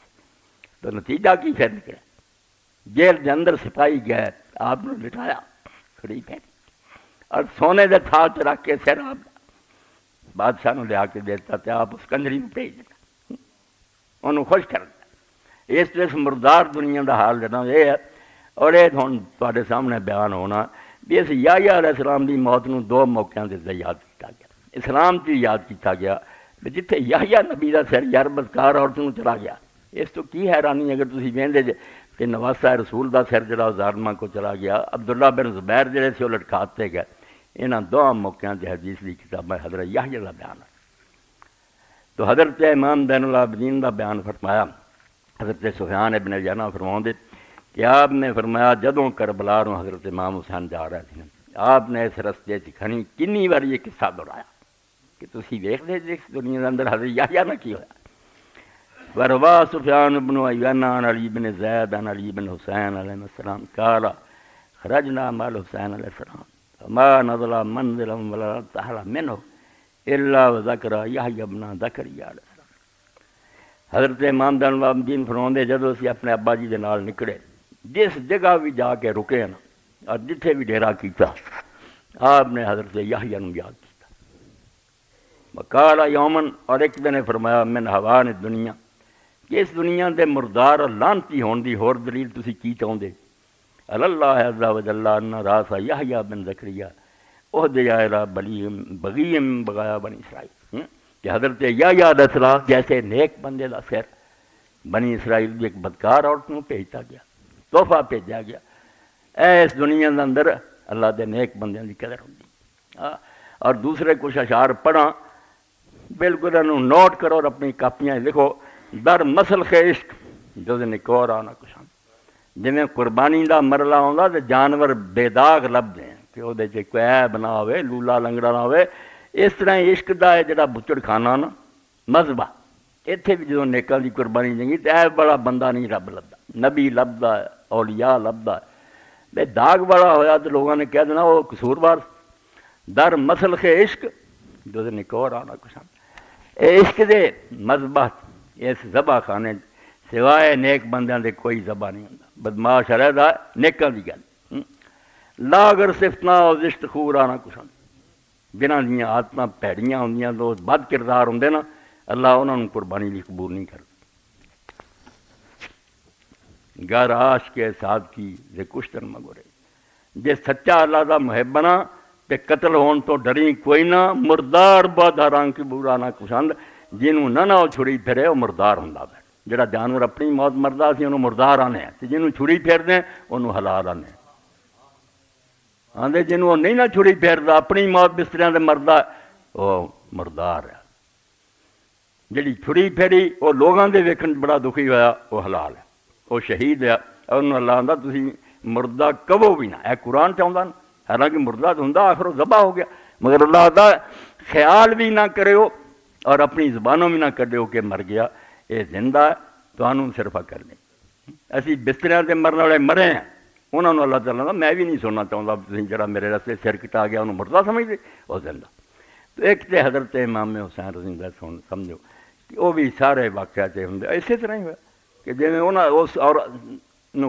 [SPEAKER 1] تو نتیجہ کی پھر نکلا، جیل کے اندر سپاہی گئے، آپ نے لٹایا کھڑی پہ اور سونے دے تھال چ رکھ کے سر آپ بادشاہ نے لیا کے دیتا، تو آپ اس کنجری میں بھیج دیتا، انہوں خوش کر دیا۔ اس مردار دنیا دا حال جنا یہ ہے، اور یہ ہوں تواڈے سامنے بیان ہونا بھی اس یحییٰ علیہ السلام دی موت نو دو موقعوں سے یاد کیتا گیا۔ اسلام کی یاد کیتا گیا بھی جتھے یحییٰ نبی دا سر یار بدکار عورت نو چلا گیا، اس تو کی حیرانی اگر تسی ویندے جے کہ نواسہ رسول دا سر جڑا ظالماں کو چلا گیا، عبداللہ بن زبیر جڑے سے وہ لٹکاتے گئے۔ انہاں دو موقعوں سے حدیث دی کتاب ہے حضرت یحییٰ دا بیان ہے۔ تو حضرت امام زین العابدین دا بیان فرمایا، حضرت سفیان ابن عیینہ فرماؤندے کہ آپ نے فرمایا جدوں کربلا نو حضرت امام حسین جا رہے تھے، آپ نے اس رستے کھنی کنی بار یہ قصہ دہرایا کہ تسی دیکھ دے اس دنیا کے اندر حضرت یحییٰ نہ کی ہویا۔ وروا سفیان بن عیینہ عن علی بن زید عن علی بن حسین علیہ السلام قال خرجنا مع الحسین علیہ السلام فما نزل منزلا ولا ارتحل منه الا وذکر یحییٰ بن زکریا علیہ السلام۔ حضرت امام زین العابدین فرماندے جدوں اسی اپنے ابا جی دے نال نکلے، جس جگہ بھی جا کے رکے نا اور جتھے بھی ڈیرا کیتا، آپ نے حضرت یحییٰ نو یاد کیتا۔ وقال یومن، اور ایک دن فرمایا من حوان دنیا، کہ اس دنیا دے مردار اور لانتی ہون دی ہور دلیل تسی کی چاہندے؟ اللہ عز و جل ان راس یحییٰ بن زکریا عہد الى بغیم بغایا بنی اسرائیل، کہ حضرت یحییٰ علیہ السلام جیسے نیک بندے دا سر بنی اسرائیل کی ایک بدکار عورت کو بھیجتا گیا، تحفہ بھیجا گیا۔ اس دنیا کے اندر اللہ دے نیک بندیاں کی قدر ہوتی۔ اور دوسرے کچھ اشعار پڑھا، بالکل انہوں نوٹ کرو اور اپنی کاپیاں لکھو۔ در مسلخ عشق جو نکور آنا کچھ جویں قربانی دا مرلا آਉਂਦਾ تو جانور بے داغ لبدے ہیں کہ وہ کوئی عیب نہ ہوئے، لولا لنگڑا نہ ہوئے۔ اس طرح عشق دا ہے جڑا بچڑ کھانا نا مذبح، اتنے بھی جدوں نیکاں دی قربانی جنگی تو عیب بڑا بندہ نہیں رب لبدا، نبی لبدا ہے، اولیاء لبدا ہے۔ بے داغ بڑا ہویا تو لوگوں نے کہہ دینا وہ قصوروار۔ در مسلخ عشق جو نکور آنا کچھ عشق دے مذبح اس ذبح خانے سوائے نیک بندیاں دے کوئی ذبح نہیں ہوتا۔ بدماش علیحدہ نیکاں دی گل لاگر صفتنا اور زشت خور آنا کچھ جنہاں دیاں عادتاں پیڑیاں ہوندیاں تو بد کردار ہوندے نا، اللہ انہاں نوں قربانی لی قبول نہیں کرتا۔ گر عاش کے ساتھ کی دے کشتن مگورے، جے سچا اللہ دا محب بنا تے قتل ہون تو ڈری کوئی نہ، مردار باداراں کی بورا نہ کشند جنہوں نہ وہ چھڑی پھرے وہ مردار ہوندا ہے۔ جڑا جانور اپنی موت مردا سی انہوں مردار آنے تے جنہوں چھڑی پھیر دیں انہوں حلال آنے آندے، جنہوں نہیں نہ چھڑی پھیردا اپنی موت بستریاں دے مردا وہ مردار ہے۔ جڑی چھڑی پھیری وہ لوگاں دے ویکھن بڑا دکھی ہویا وہ حلال ہے، وہ شہید ہے۔ اور انہوں اللہ آندا تسی مردہ کہو بھی نہ، اے قرآن چاہندا نا، حالانکہ مردہ تو ہوندا آخر وہ ذبح ہو گیا، مگر اللہ آندا خیال بھی نہ کرو اور اپنی زبانوں بھی نہ کڈیو کہ مر گیا، یہ زندہ ہے تو انہوں صرف کر لیں۔ اسی بستریاں تے مرنے والے مرے ہیں، انہوں نے اللہ تعالیٰ میں بھی نہیں سننا چاہتا تھی جڑا میرے راستے سر کٹا گیا انہوں مردہ سمجھتے وہ زندہ۔ تو ایک تے حضرت امام حسین رضی اللہ عنہ سمجھو کہ وہ بھی سارے واقعات ہوں اسی طرح ہی ہوا کہ جی انہوں اس اور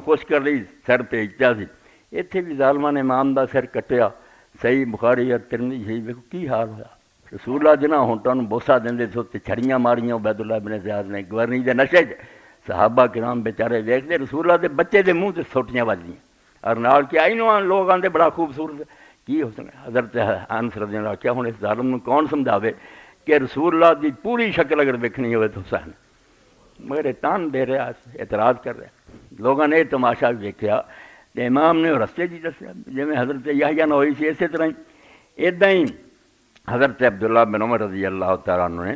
[SPEAKER 1] خوش کر لی سر بھیجتا سی، اتنے بھی ظالماں نے امام دا سر کٹیا۔ صحیح بخاری اور ترمذی شریف دیکھو کی حال ہوا، رسول اللہ جنہاں ہونٹاں نوں بوسا دیندے سو تے چھڑیاں ماریاں عبید اللہ بن زیاد نے گورنی دے نشے چ، صحابہ کرام بیچارے ویکھدے رسول اللہ دے بچے دے منہ تے سوٹیاں وجدیاں اور نال کہ اینوں لوگ آندے بڑا خوبصورت کی حسن۔ حضرت انس رضی اللہ عنہ کیا ہن اس ظالم نوں کون سمجھاوے کہ رسول اللہ دی پوری شکل اگر ویکھنی ہوئے تو حسین، مگر تان دے رہا اعتراض کر رہا۔ لوگوں نے تماشا ویکھیا تے امام نے رستے جی دسیا جویں حضرت یحییٰ نہ ہوئی سی اسی طرح ہی اداں ہی حضرت عبداللہ بن عمر رضی اللہ تعالیٰ عنہ نے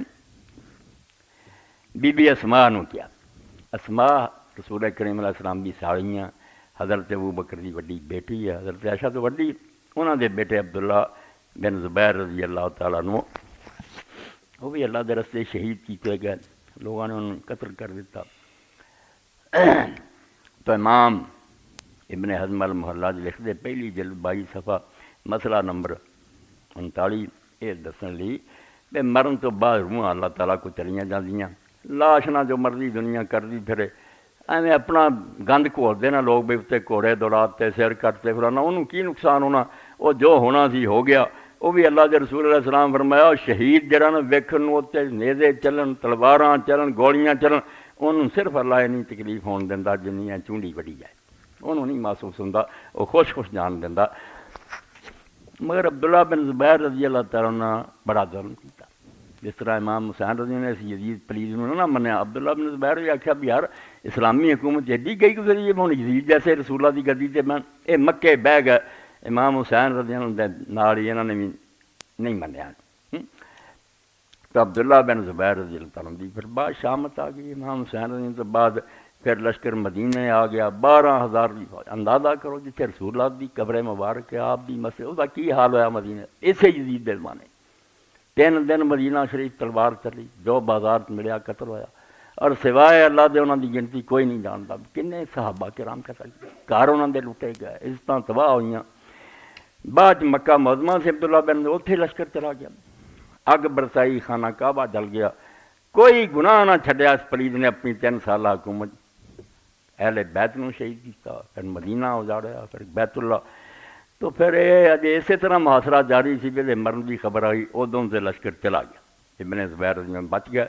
[SPEAKER 1] بی بی اسماء نو کیا۔ اسماء رسول کریم علیہ السلام دی ساڑیاں، حضرت ابو بکر دی وڈی بیٹی ہے، حضرت عائشہ تو وڈی، انہاں دے بیٹے عبداللہ بن زبیر رضی اللہ تعالیٰ عنہ وہ بھی اللہ دے رستے شہید کیتے گئے، لوگوں نے انہوں قتل کر دیتا۔ تو امام ابن حزم المحلہ لکھ دے پہلی جلد 22 صفحہ مسئلہ نمبر 39 یہ دسن لی بے مرن تو بعد روح اللہ تعالیٰ کو چلیاں جاندیاں، لاش نہ جو مرضی دنیا کر دی پھرے، ایویں اپنا گند گھول دینا لوگ بھی اتنے گھوڑے دوڑاتے سر کٹتے پھرانا، انہوں کی نقصان ہونا، وہ جو ہونا سی ہو گیا۔ وہ بھی اللہ کے رسول علیہ السلام فرمایا شہید جڑا نا ویکھن اتنے نیزے چلن تلواراں چلن گولیاں چلن انہوں صرف اللہ نہیں تکلیف ہون دینا جنیاں چونڈی وڑی جائے، انہوں نہیں محسوس ہوتا، وہ خوش خوش جان دینا۔ مگر عبداللہ بن زبیر رضی اللہ تعالیٰ نے بڑا ظلم کیا، جس طرح امام حسین رضی اللہ نے یزید پلیز نہ منیا، عبداللہ بن زبیر نے آخیا بھی یار اسلامی حکومت ایڈی گئی گزری ہے ہوں یزید جیسے رسول اللہ کی گدی تے میں یہ مکے بہ گئے، امام حسین رضی اللہ نال ہی انہوں نے بھی نہیں منیا۔ تو عبداللہ بن زبیر رضی اللہ تعالیٰ دی پھر بعد شامت آ گئی، امام حسین رضی اللہ تو بعد پھر لشکر مدینہ آ گیا، 12,000 کی فوج، اندازہ کرو جتنے رسول اللہ دی قبر مبارک ہے آپ دی مسجد اس کا کی حال ہوا مدینہ اسے یزید دے زمانے 3 دن مدینہ شریف تلوار چلی، جو بازار ملیا قتل ہوا، اور سوائے اللہ دے انہوں دی گنتی کوئی نہیں جانتا کنے صحابہ کرام قتل گھر انہوں دے لٹے گئے، عزتاں تباہ ہوئیاں۔ بعد مکہ معظمہ سے عبداللہ بن اتنے لشکر چلا گیا، اگ برسائی، خانہ کعبہ جل گیا، کوئی گناہ نہ چھڈیا اس پلید نے اپنی 3 سالہ حکومت، اہل بیت نو شہید کیتا، پھر مدینہ اجاڑیا، پھر بیت اللہ۔ تو پھر یہ اسی طرح محاصرہ جاری سی، پہلے مرن کی خبر آئی ادوں سے لشکر چلا گیا، ابن زبیر رضی اللہ بچ گیا۔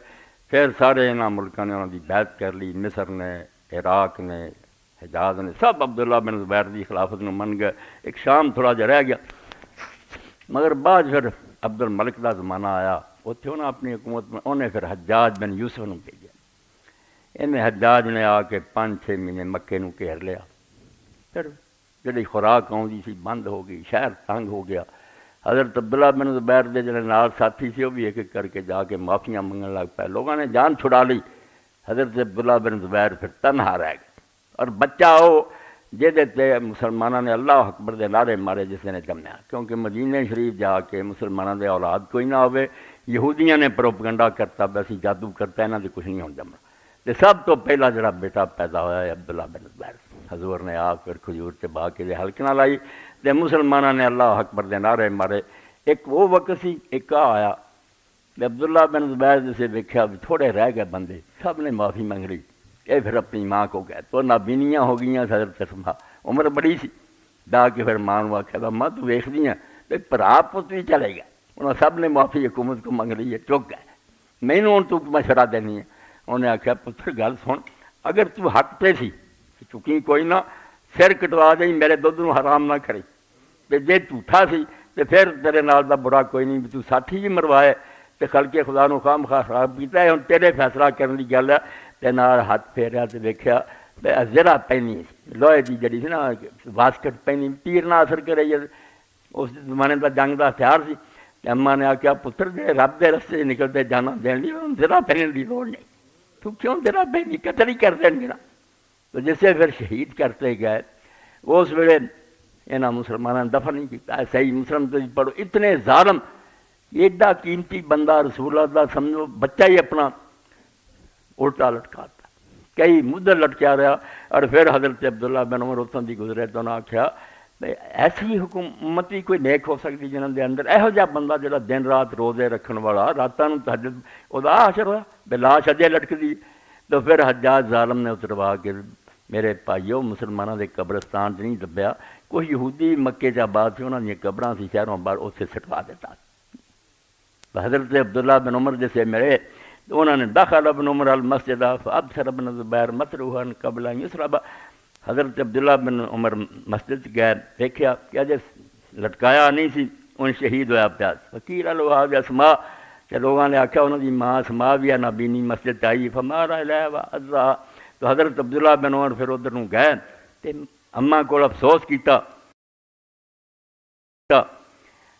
[SPEAKER 1] پھر سارے انہاں ملکوں نے انہوں کی بیعت کر لی، مصر نے، عراق نے، حجاز نے، سب عبداللہ بن زبیر کی خلافت میں من گئے۔ ایک شام تھوڑا جا رہ گیا، مگر بعد پھر عبد الملک کا زمانہ آیا، اتنے انہیں اپنی حکومت میں انہیں پھر حجاج بن یوسف نے بھیجا۔ انہیں حجاج نے آ کے 5-6 مہینے مکے نو گھیر لیا، پھر جڑی خوراک آؤندی سی بند ہو گئی، شہر تنگ ہو گیا۔ حضرت عبداللہ بن زبیر دے جڑے نال ساتھی سی وہ بھی ایک ایک کر کے جا کے معافیاں منگن لگ پائے، لوگوں نے جان چھڑا لی۔ حضرت عبداللہ بن زبیر پھر تنہا رہ گئے، اور بچہ وہ جہدے تے مسلمانوں نے اللہ اکبر دے نعرے مارے جس نے جمیا، کیونکہ مدینہ شریف جا کے مسلمانوں دے اولاد کوئی نہ ہوئے، یہودیاں نے پروپگنڈا کرتا ویسی جادو کرتا، انہاں دے کچھ نہیں ہون جمنا۔ تے سب تو پہلا جڑا بیٹا پیدا ہوا ہے عبداللہ بن زبیر، حضور نے آ پھر کھجور تے با کے ہلکنا لائی تے مسلمانوں نے اللہ اکبر دے نعرے مارے۔ ایک وہ وقت سی، ایک آیا عبداللہ بن زبیر جسے دیکھا تھوڑے رہ گئے بندے، سب نے معافی منگ لی۔ یہ پھر اپنی ماں کو گئے تو نابینیاں ہو گئیاں، حضرت اسماء عمر بڑی سی، جا کے پھر ماں نو آخیا ماں تو ویکھدی ہیں تے بھرا پت بھی چلے گئے، انہوں سب نے معافی حکومت کو منگ لی ہے، چک گئے، مینوں ہن تو مشورہ دینی ہے۔ انہیں آخیا پتر گل سن، اگر تو حق پہ سی چکی کوئی نہ سر کٹوا دیں، میرے دودھ نو حرام نہ کری، تے جے جھوٹا سی تے پھر تیرے نال دا برا کوئی نہیں، تو ساتھی بھی مروائے تے خلق خدا نو خام خواہ خراب کیتا ہے، ہن تیرے فیصلہ کرنے دی گل ہے۔ تے نال ہاتھ پھیریا تے ویکھیا زرہ پینی لوہے دی جڑی سی نا واسکٹ پینی، تیر نہ اثر کرے، اس زمانے دا جنگ دا ہتھیار سی۔ اماں نے آخیا پتر جے رب دے رستے نکلتے جانا دین لی زرہ پہننے دی لوڑ نہیں، تو کیوں زرہ پہنی، قتل ہی کر دیں گے نا۔ تو جسے پھر شہید کرتے گئے اس ویلے انہاں مسلمانوں نے دفن نہیں کیتا۔ صحیح مسلم تو پڑھو، اتنے ظالم، ایڈا قیمتی بندہ رسول اللہ دا سمجھو بچہ ہی اپنا الٹا لٹکاتا، کئی مدت لٹکیا رہا۔ اور پھر حضرت عبداللہ بن عمر اتوں دی گزرے تو انہاں آکھیا ایسی حکومت ہی کوئی نیک ہو سکتی جنہاں دے اندر یہو جہا بندہ جڑا دن رات روزے رکھن والا، راتاں نوں تہجد، او دا حشر ہوا بے لاش اجے لٹکدی۔ تو پھر حجاج ظالم نے اتروا کے میرے بھائیو مسلمانوں دے قبرستان چ نہیں دبیا، کوئی یہودی مکے چ آباد سی انہاں دیاں قبراں سی شہروں باہر، اتنے سٹوا دیتا۔ حضرت عبداللہ بن عمر جیسے میرے انہوں نے دخل ابن عمر المسجد فابصر ابن زبیر مطروحا قبل ان یسرب، حضرت عبداللہ بن عمر مسجد گئے، دیکھیا کہ اجے لٹکایا نہیں سی، ان شہید ہویا پیا۔ وکیل الوہاب اسماء کہ لوگوں نے آکھیا انہوں دی ماں اسماء بھی نابینی مسجد آئی، فمارا الیہ وعزا۔ تو حضرت عبداللہ بن عمر پھر ادھر نوں گئے تے اماں کو افسوس کیتا،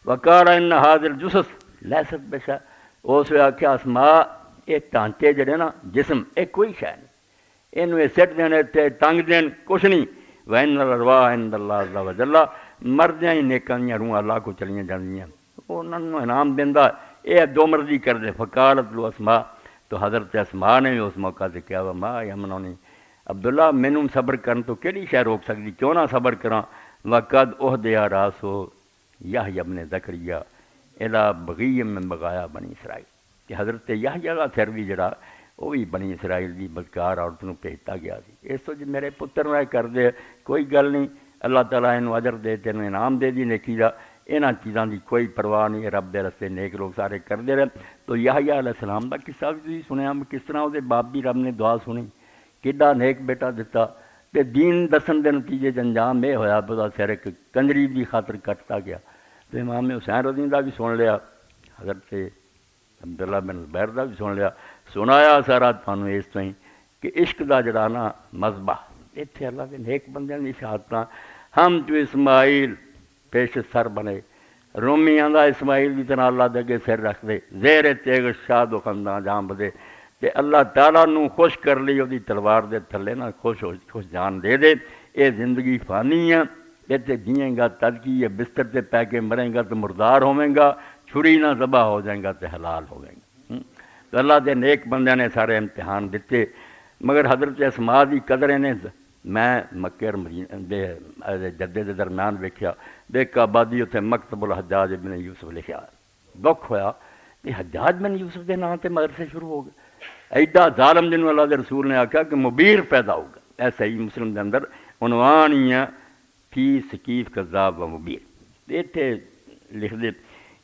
[SPEAKER 1] وقال ان هذا الجثث لیست بشیء، اس نے آخیا اسماء یہ ٹانچے جڑے نا جسم یہ کوئی شے نہیں، یہ سٹ دین اتنے ٹنگ دین کچھ نہیں، وَإِنَّ الْأَرْوَاحَ عِندَ اللَّهِ عَزَّ وَجَلَّ، مردیاں ہی نیکاں دیاں روحاں اللہ کو چلیاں جاندیاں، انہاں نوں انعام دیندا، یہ جو مرضی کر دے۔ فقالت لو اسماء، تو حضرت اسماء نے بھی اس موقع سے کہا وما یمنعنی، عبداللہ مینوں صبر کرن تو کیڑی شے روک سکتی، کیوں نہ صبر کراں، وقد اہدی راسو یحییٰ ابن زکریا الی بغی من بغایا بنی اسرائیل، کہ حضرت یحییٰ کا سر بھی جڑا وہ بھی بنی اسرائیل دی بدکار عورت نوں بھیجتا گیا سی۔ اس تو جی میرے پتر نہ کر دے کوئی گل نہیں، اللہ تعالیٰ انہوں اجر دے، تینوں انعام دے دی نیکی دا، انہاں چیزاں دی کوئی پرواہ نہیں، رب دے رستے نیک لوگ سارے کرتے رہے۔ تو یحییٰ علیہ السلام دا قصہ بھی تسی سنیا، کس طرح وہ باپ بھی رب نے دعا سنی، کڈا نیک بیٹا دیتا، تے دین دسن دے نتیجے انجام یہ ہویا بدا سر ایک کنجری دی خاطر کٹتا گیا۔ تو امام حسین رضی اللہ بھی سن لیا، حضرت عبداللہ بن زبیر دا بھی سن لیا، سنایا سارا تھانوں اس طرح کہ عشق دا جڑا نا مذبح اتنے اللہ کے نیک بندیاں دی شہادتاں، ہم تو اسماعیل پیش سر بنے، رومیاں دا اسماعیل دی طرح اللہ دے اگے سر رکھ دے، زیر تیغ شاد و خنداں جان بدے، تے اللہ تعالیٰ نو خوش کر لی وہ تلوار دے تھلے نا خوش جان دے دے۔ اے زندگی فانی ہے، اتنے جیئیں گا تدکی ہے، بستر تے پہ کے مریں گا تو مردار ہوئیں گا، چھری نہ ذبح ہو جائیں گا تو حلال ہوئیں گا۔ تو اللہ دے نیک بندیاں نے سارے امتحان دیتے، مگر حضرت اسماء دی قدر نے میں مکے اور مدینے جدے دے درمیان ویکھیا، دیکھ آبادی اتنے مکتب الحجاج بن یوسف لکھا، دکھ ہویا کہ حجاج بن یوسف دے نام تے مدرسے شروع ہو گئے، ایڈا ظالم جنوں اللہ دے رسول نے آکھا کہ مبیر پیدا ہوگا۔ ایسا ہی مسلم دے اندر عنوان ہی ہے فی ثقیف کذاب و مبیر، اتنے لکھ دے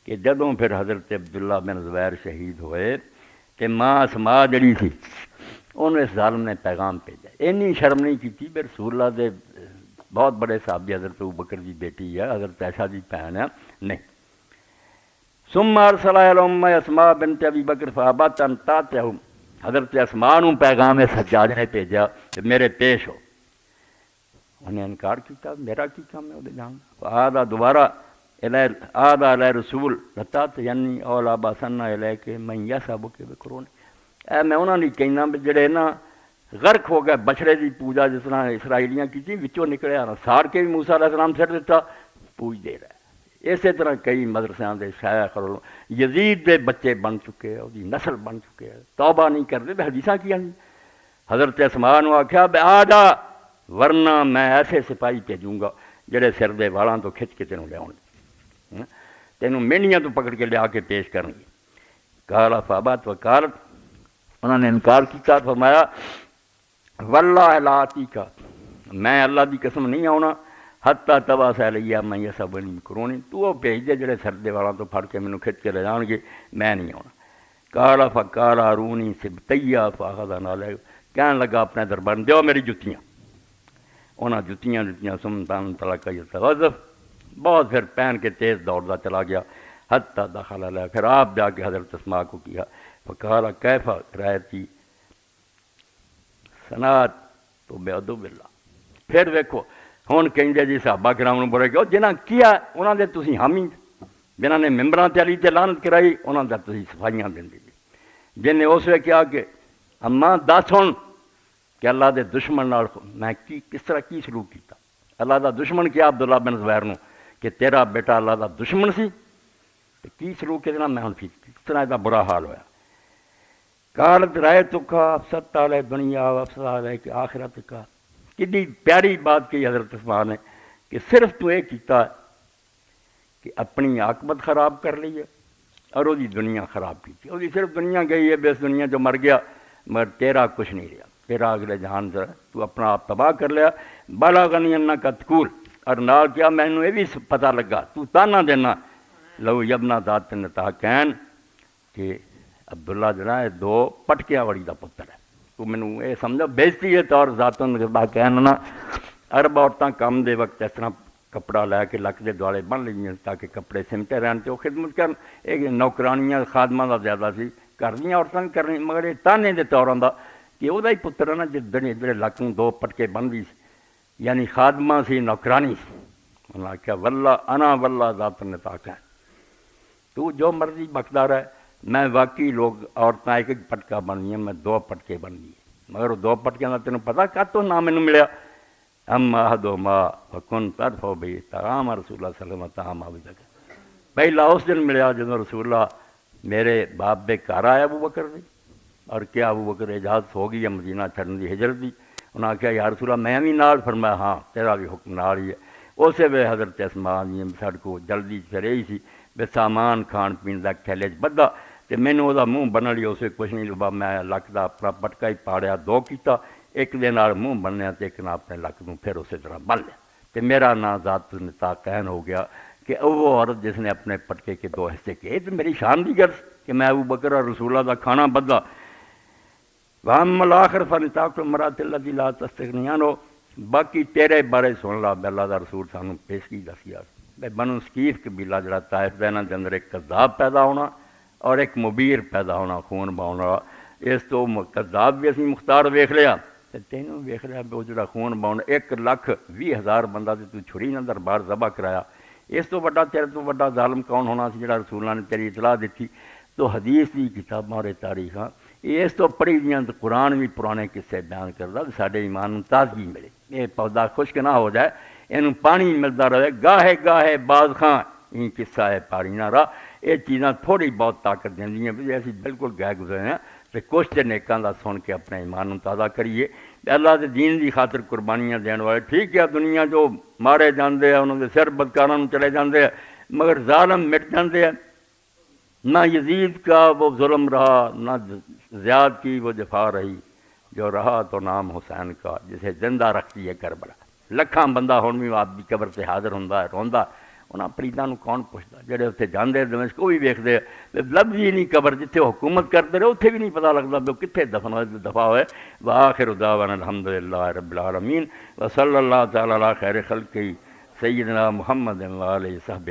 [SPEAKER 1] کہ جدوں پھر حضرت عبداللہ بن زبیر شہید ہوئے کہ ماں اسماء جڑی تھی انہوں اس ظالم نے پیغام بھیجا، اینی شرم نہیں کی بھی رسول اللہ دے بہت بڑے صحابی حضرت ابوبکر دی بیٹی ہے، حضرت عائشہ دی بہن ہے، نہیں۔ ثم ارسل الی ام اسماء بنت ابی بکر فابت ان تاتہم، حضرت اسماء نوں پیغام سجاد نے بھیجا کہ میرے پیش ہو، انہیں انکار کیتا، میرا کی کام ہے وہ جان آدھا دوبارہ آدھا علیہ رسول لتا یعنی اولا باسنا لے کے میں یسا بکے بکرون اے میں انہوں نے کہنا بھی جڑے نا غرق ہو گئے بچڑے دی پوجا جس طرح اسرائیلیاں کی تھی وچوں نکلے آنا سار کے بھی موسیٰ علیہ السلام سر دیتا پوج دے رہا ہے۔ اسی طرح کئی مدرسیاں دے شیخ اور یزید دے بچے بن چکے ہیں، دی نسل بن چکے ہیں، توبہ نہیں کرتے بے حدیثاں کیا نہیں۔ حضرت اسماء نو آکھیا بے آجا ورنہ میں ایسے سپاہی بھیجوں گا جڑے سر دے والاں تو کھچ کے تینوں لے آؤ گے، تینوں مینیاں تو پکڑ کے لیا کے پیش کریں گے۔ کالا فابات وکالت، انہوں نے انکار کیا، فرمایا واللہ لا آتیکا، میں اللہ دی قسم نہیں آنا حتیٰ تبا سے لیا میں یہ سب نہیں کرونی، تو وہ بھیج دے جڑے سردے والا تو پھڑ کے مینوں کھچ کے لے جان گے، میں نہیں آنا۔ کالا فکالا رونی سبتیا فاخذا نالے، کہنے لگا اپنے دربار دیو میری جتیاں، انہاں جتیاں سمتان تلقا یتغذف، بہت پھر پہن کے تیز دوڑتا چلا گیا حتیٰ دخل علیہ، پھر آپ جا کے حضرت اسماء کو کیا فقالا کیفا رایتی سنات تو بے ادب اللہ، پھر دیکھو ہوں کہیں جی صحابہ کرام بولے کہ جنہاں کیا انہاں دے تسی حامی، جنہاں نے ممبراں تے علی تے لعنت کرائی انہاں دا تسی صفائیاں دیندے جی، جن نے اس وقت کیا کہ اماں دس ہن کہ اللہ دے دشمن نال میں کس طرح کی سلوک کیتا، اللہ دا دشمن کیا عبداللہ بن زبیر نو کہ تیرا بیٹا اللہ دا دشمن سی تے کی سلوک کے میں ہن کس طرح دا برا حال ہویا۔ قالت رأیتک افسدت علی دنیا و افسد علیک آخرت کا، کتنی پیاری بات کی حضرت اسماء نے کہ صرف تو یہ کیتا ہے کہ اپنی عاقبت خراب کر لی ہے اور وہ دنیا خراب کی تھی، وہ صرف دنیا گئی ہے بے اس دنیا جو مر گیا، مگر تیرا کچھ نہیں رہا، تیرا اگلے جہان سے تو اپنا آپ تباہ کر لیا۔ بالا غنی انہ کا تکول، اور نال کیا میں نے یہ بھی پتہ لگا تو تانا دینا لو یبنا ذات نتاکین کہ عبداللہ جڑا ہے دو پٹکیاں وڑی دا پتر ہے، تو مینوں یہ سمجھو بےزتی ہے طور ذاتن نتاکین نا عرب عورتاں کام دے وقت اس طرح کپڑا لے کے لک دے دوالے بن لیں تاکہ کپڑے سمٹے رہن تے وہ خدمت کرن، ایک نوکرانیاں خادماں دا زیادہ سی گھر دیاں عورتاں کرنی، مگر یہ تانے دے طوراں دا کہ وہ ہی پتر ہے نا جڑے لک نوں دو پٹکے بن دی یعنی خادمہ سی نوکرانی سی، انہاں آکھیا واللہ انا واللہ ذات نتاکین، تو جو مرضی بکدا رہے، میں واقعی لوگ عورتیں ایک ایک پٹکا بن گئی، میں دو پٹکے بن گئی، مگر وہ دو پٹکیاں کا تینوں پتہ کاتوں نہ مینوں ملیا، اما احدہما فکن تدفع بہ طعام رسول اللہ صلی اللہ علیہ وسلم طعام عبدک، پہلا اس دن ملیا جدوں رسول اللہ میرے باپ دے گھر آیا ابو بکر دی، اور کیا ابو بکر اجازت ہو گئی ہے مدینہ چھڈن دی ہجرت دی، انہاں کہا یا رسول اللہ میں بھی نال، فرمایا ہاں تیرا بھی حکم نال ہی ہے۔ اسی ویلے حضرت اسماء جی ساڈے کو جلدی پھر یہی سی بے سامان کھان پین دا تھیلے چ بدھا تے مینوں دا منہ بنن لئی اسے کچھ نہیں لبا، میں لک دا اپنا پٹکا ہی پاڑیا دو کیتا، ایک دے نال منہ بنیا تے ایک نال اپنے لک نوں پھر اسی طرح بن لیا تے میرا نام ذات نتاکین ہو گیا کہ وہ عورت جس نے اپنے پٹکے کے دو حصے کیے، تو میری شان دی گل کہ میں ابو بکر اور رسول اللہ دا کھانا بدھا۔ وَأَمَّا الْآخِرُ فَنِتَاقُ الْمَرْأَةِ الَّتِي لَا تَسْتَغْنِي عَنْهُ، باقی تیرے بارے سن لا، اللہ دا رسول سانوں پیش کی دسیا بنو ثقیف قبیلہ جڑا طائف دا انہاں دے اندر ایک کذاب پیدا ہونا اور ایک مبیر پیدا ہونا، خون بہاؤن والا، اس تو کذاب بھی اسی مختار ویکھ لیا تے تینوں ویکھ لیا وہ جڑا خون بہاؤن 1,20,000 بندہ تے تو چھری نہ دربار ذبح کرایا، اس تو بڑا تیرے تو بڑا ظالم کون ہونا سی جڑا رسول اللہ نے تیری اطلاع دیتی۔ تو حدیث دی کتاباں اور تاریخاں اس تو پڑھی دیاں تو قرآن بھی پرانے قصے بیان کردا ساڈے ایمان نوں تازگی ملے، یہ پودا خشک نہ ہو جائے، اینوں پانی ملتا رہے، گاہے گاہے باز خاں این قصہ ہے پاری نہ رہا، یہ چیزاں تھوڑی بہت طاقت دیندیاں بھی اسی بالکل گئے گزرے ہیں تے کچھ تے نیکاں دا سن کے اپنے ایمان نوں تازہ کریے، اللہ دے دین دی خاطر قربانیاں دین والے ٹھیک ہے دنیا جو مارے جاندے ہیں انہاں دے سر بدکاراں نوں چلے جاندے ہیں، مگر ظالم مٹ جاندے ہیں، نہ یزید کا وہ ظلم رہا، نہ زیاد کی وہ جفا رہی، جو رہا تو نام حسین کا جسے زندہ رکھتی ہے کربلا، لکھاں بندہ ہن بھی آپ دی قبر سے حاضر ہوندا ہے روندا، انہاں پریداں نوں کون پوچھدا، جڑے اتنے جاندے دمشق وہ بھی ویکھدے لبھی ہی نہیں قبر، جتھے حکومت کرتے رہے اتھے بھی نہیں پتہ لگدا بھی کتھے دفن ہوئے دفاع ہوئے۔ وآخر دعوانا الحمدللہ رب العالمین وصلی اللہ تعالی علی خیر خلقہ سیدنا محمد وآلہ وصحبہ۔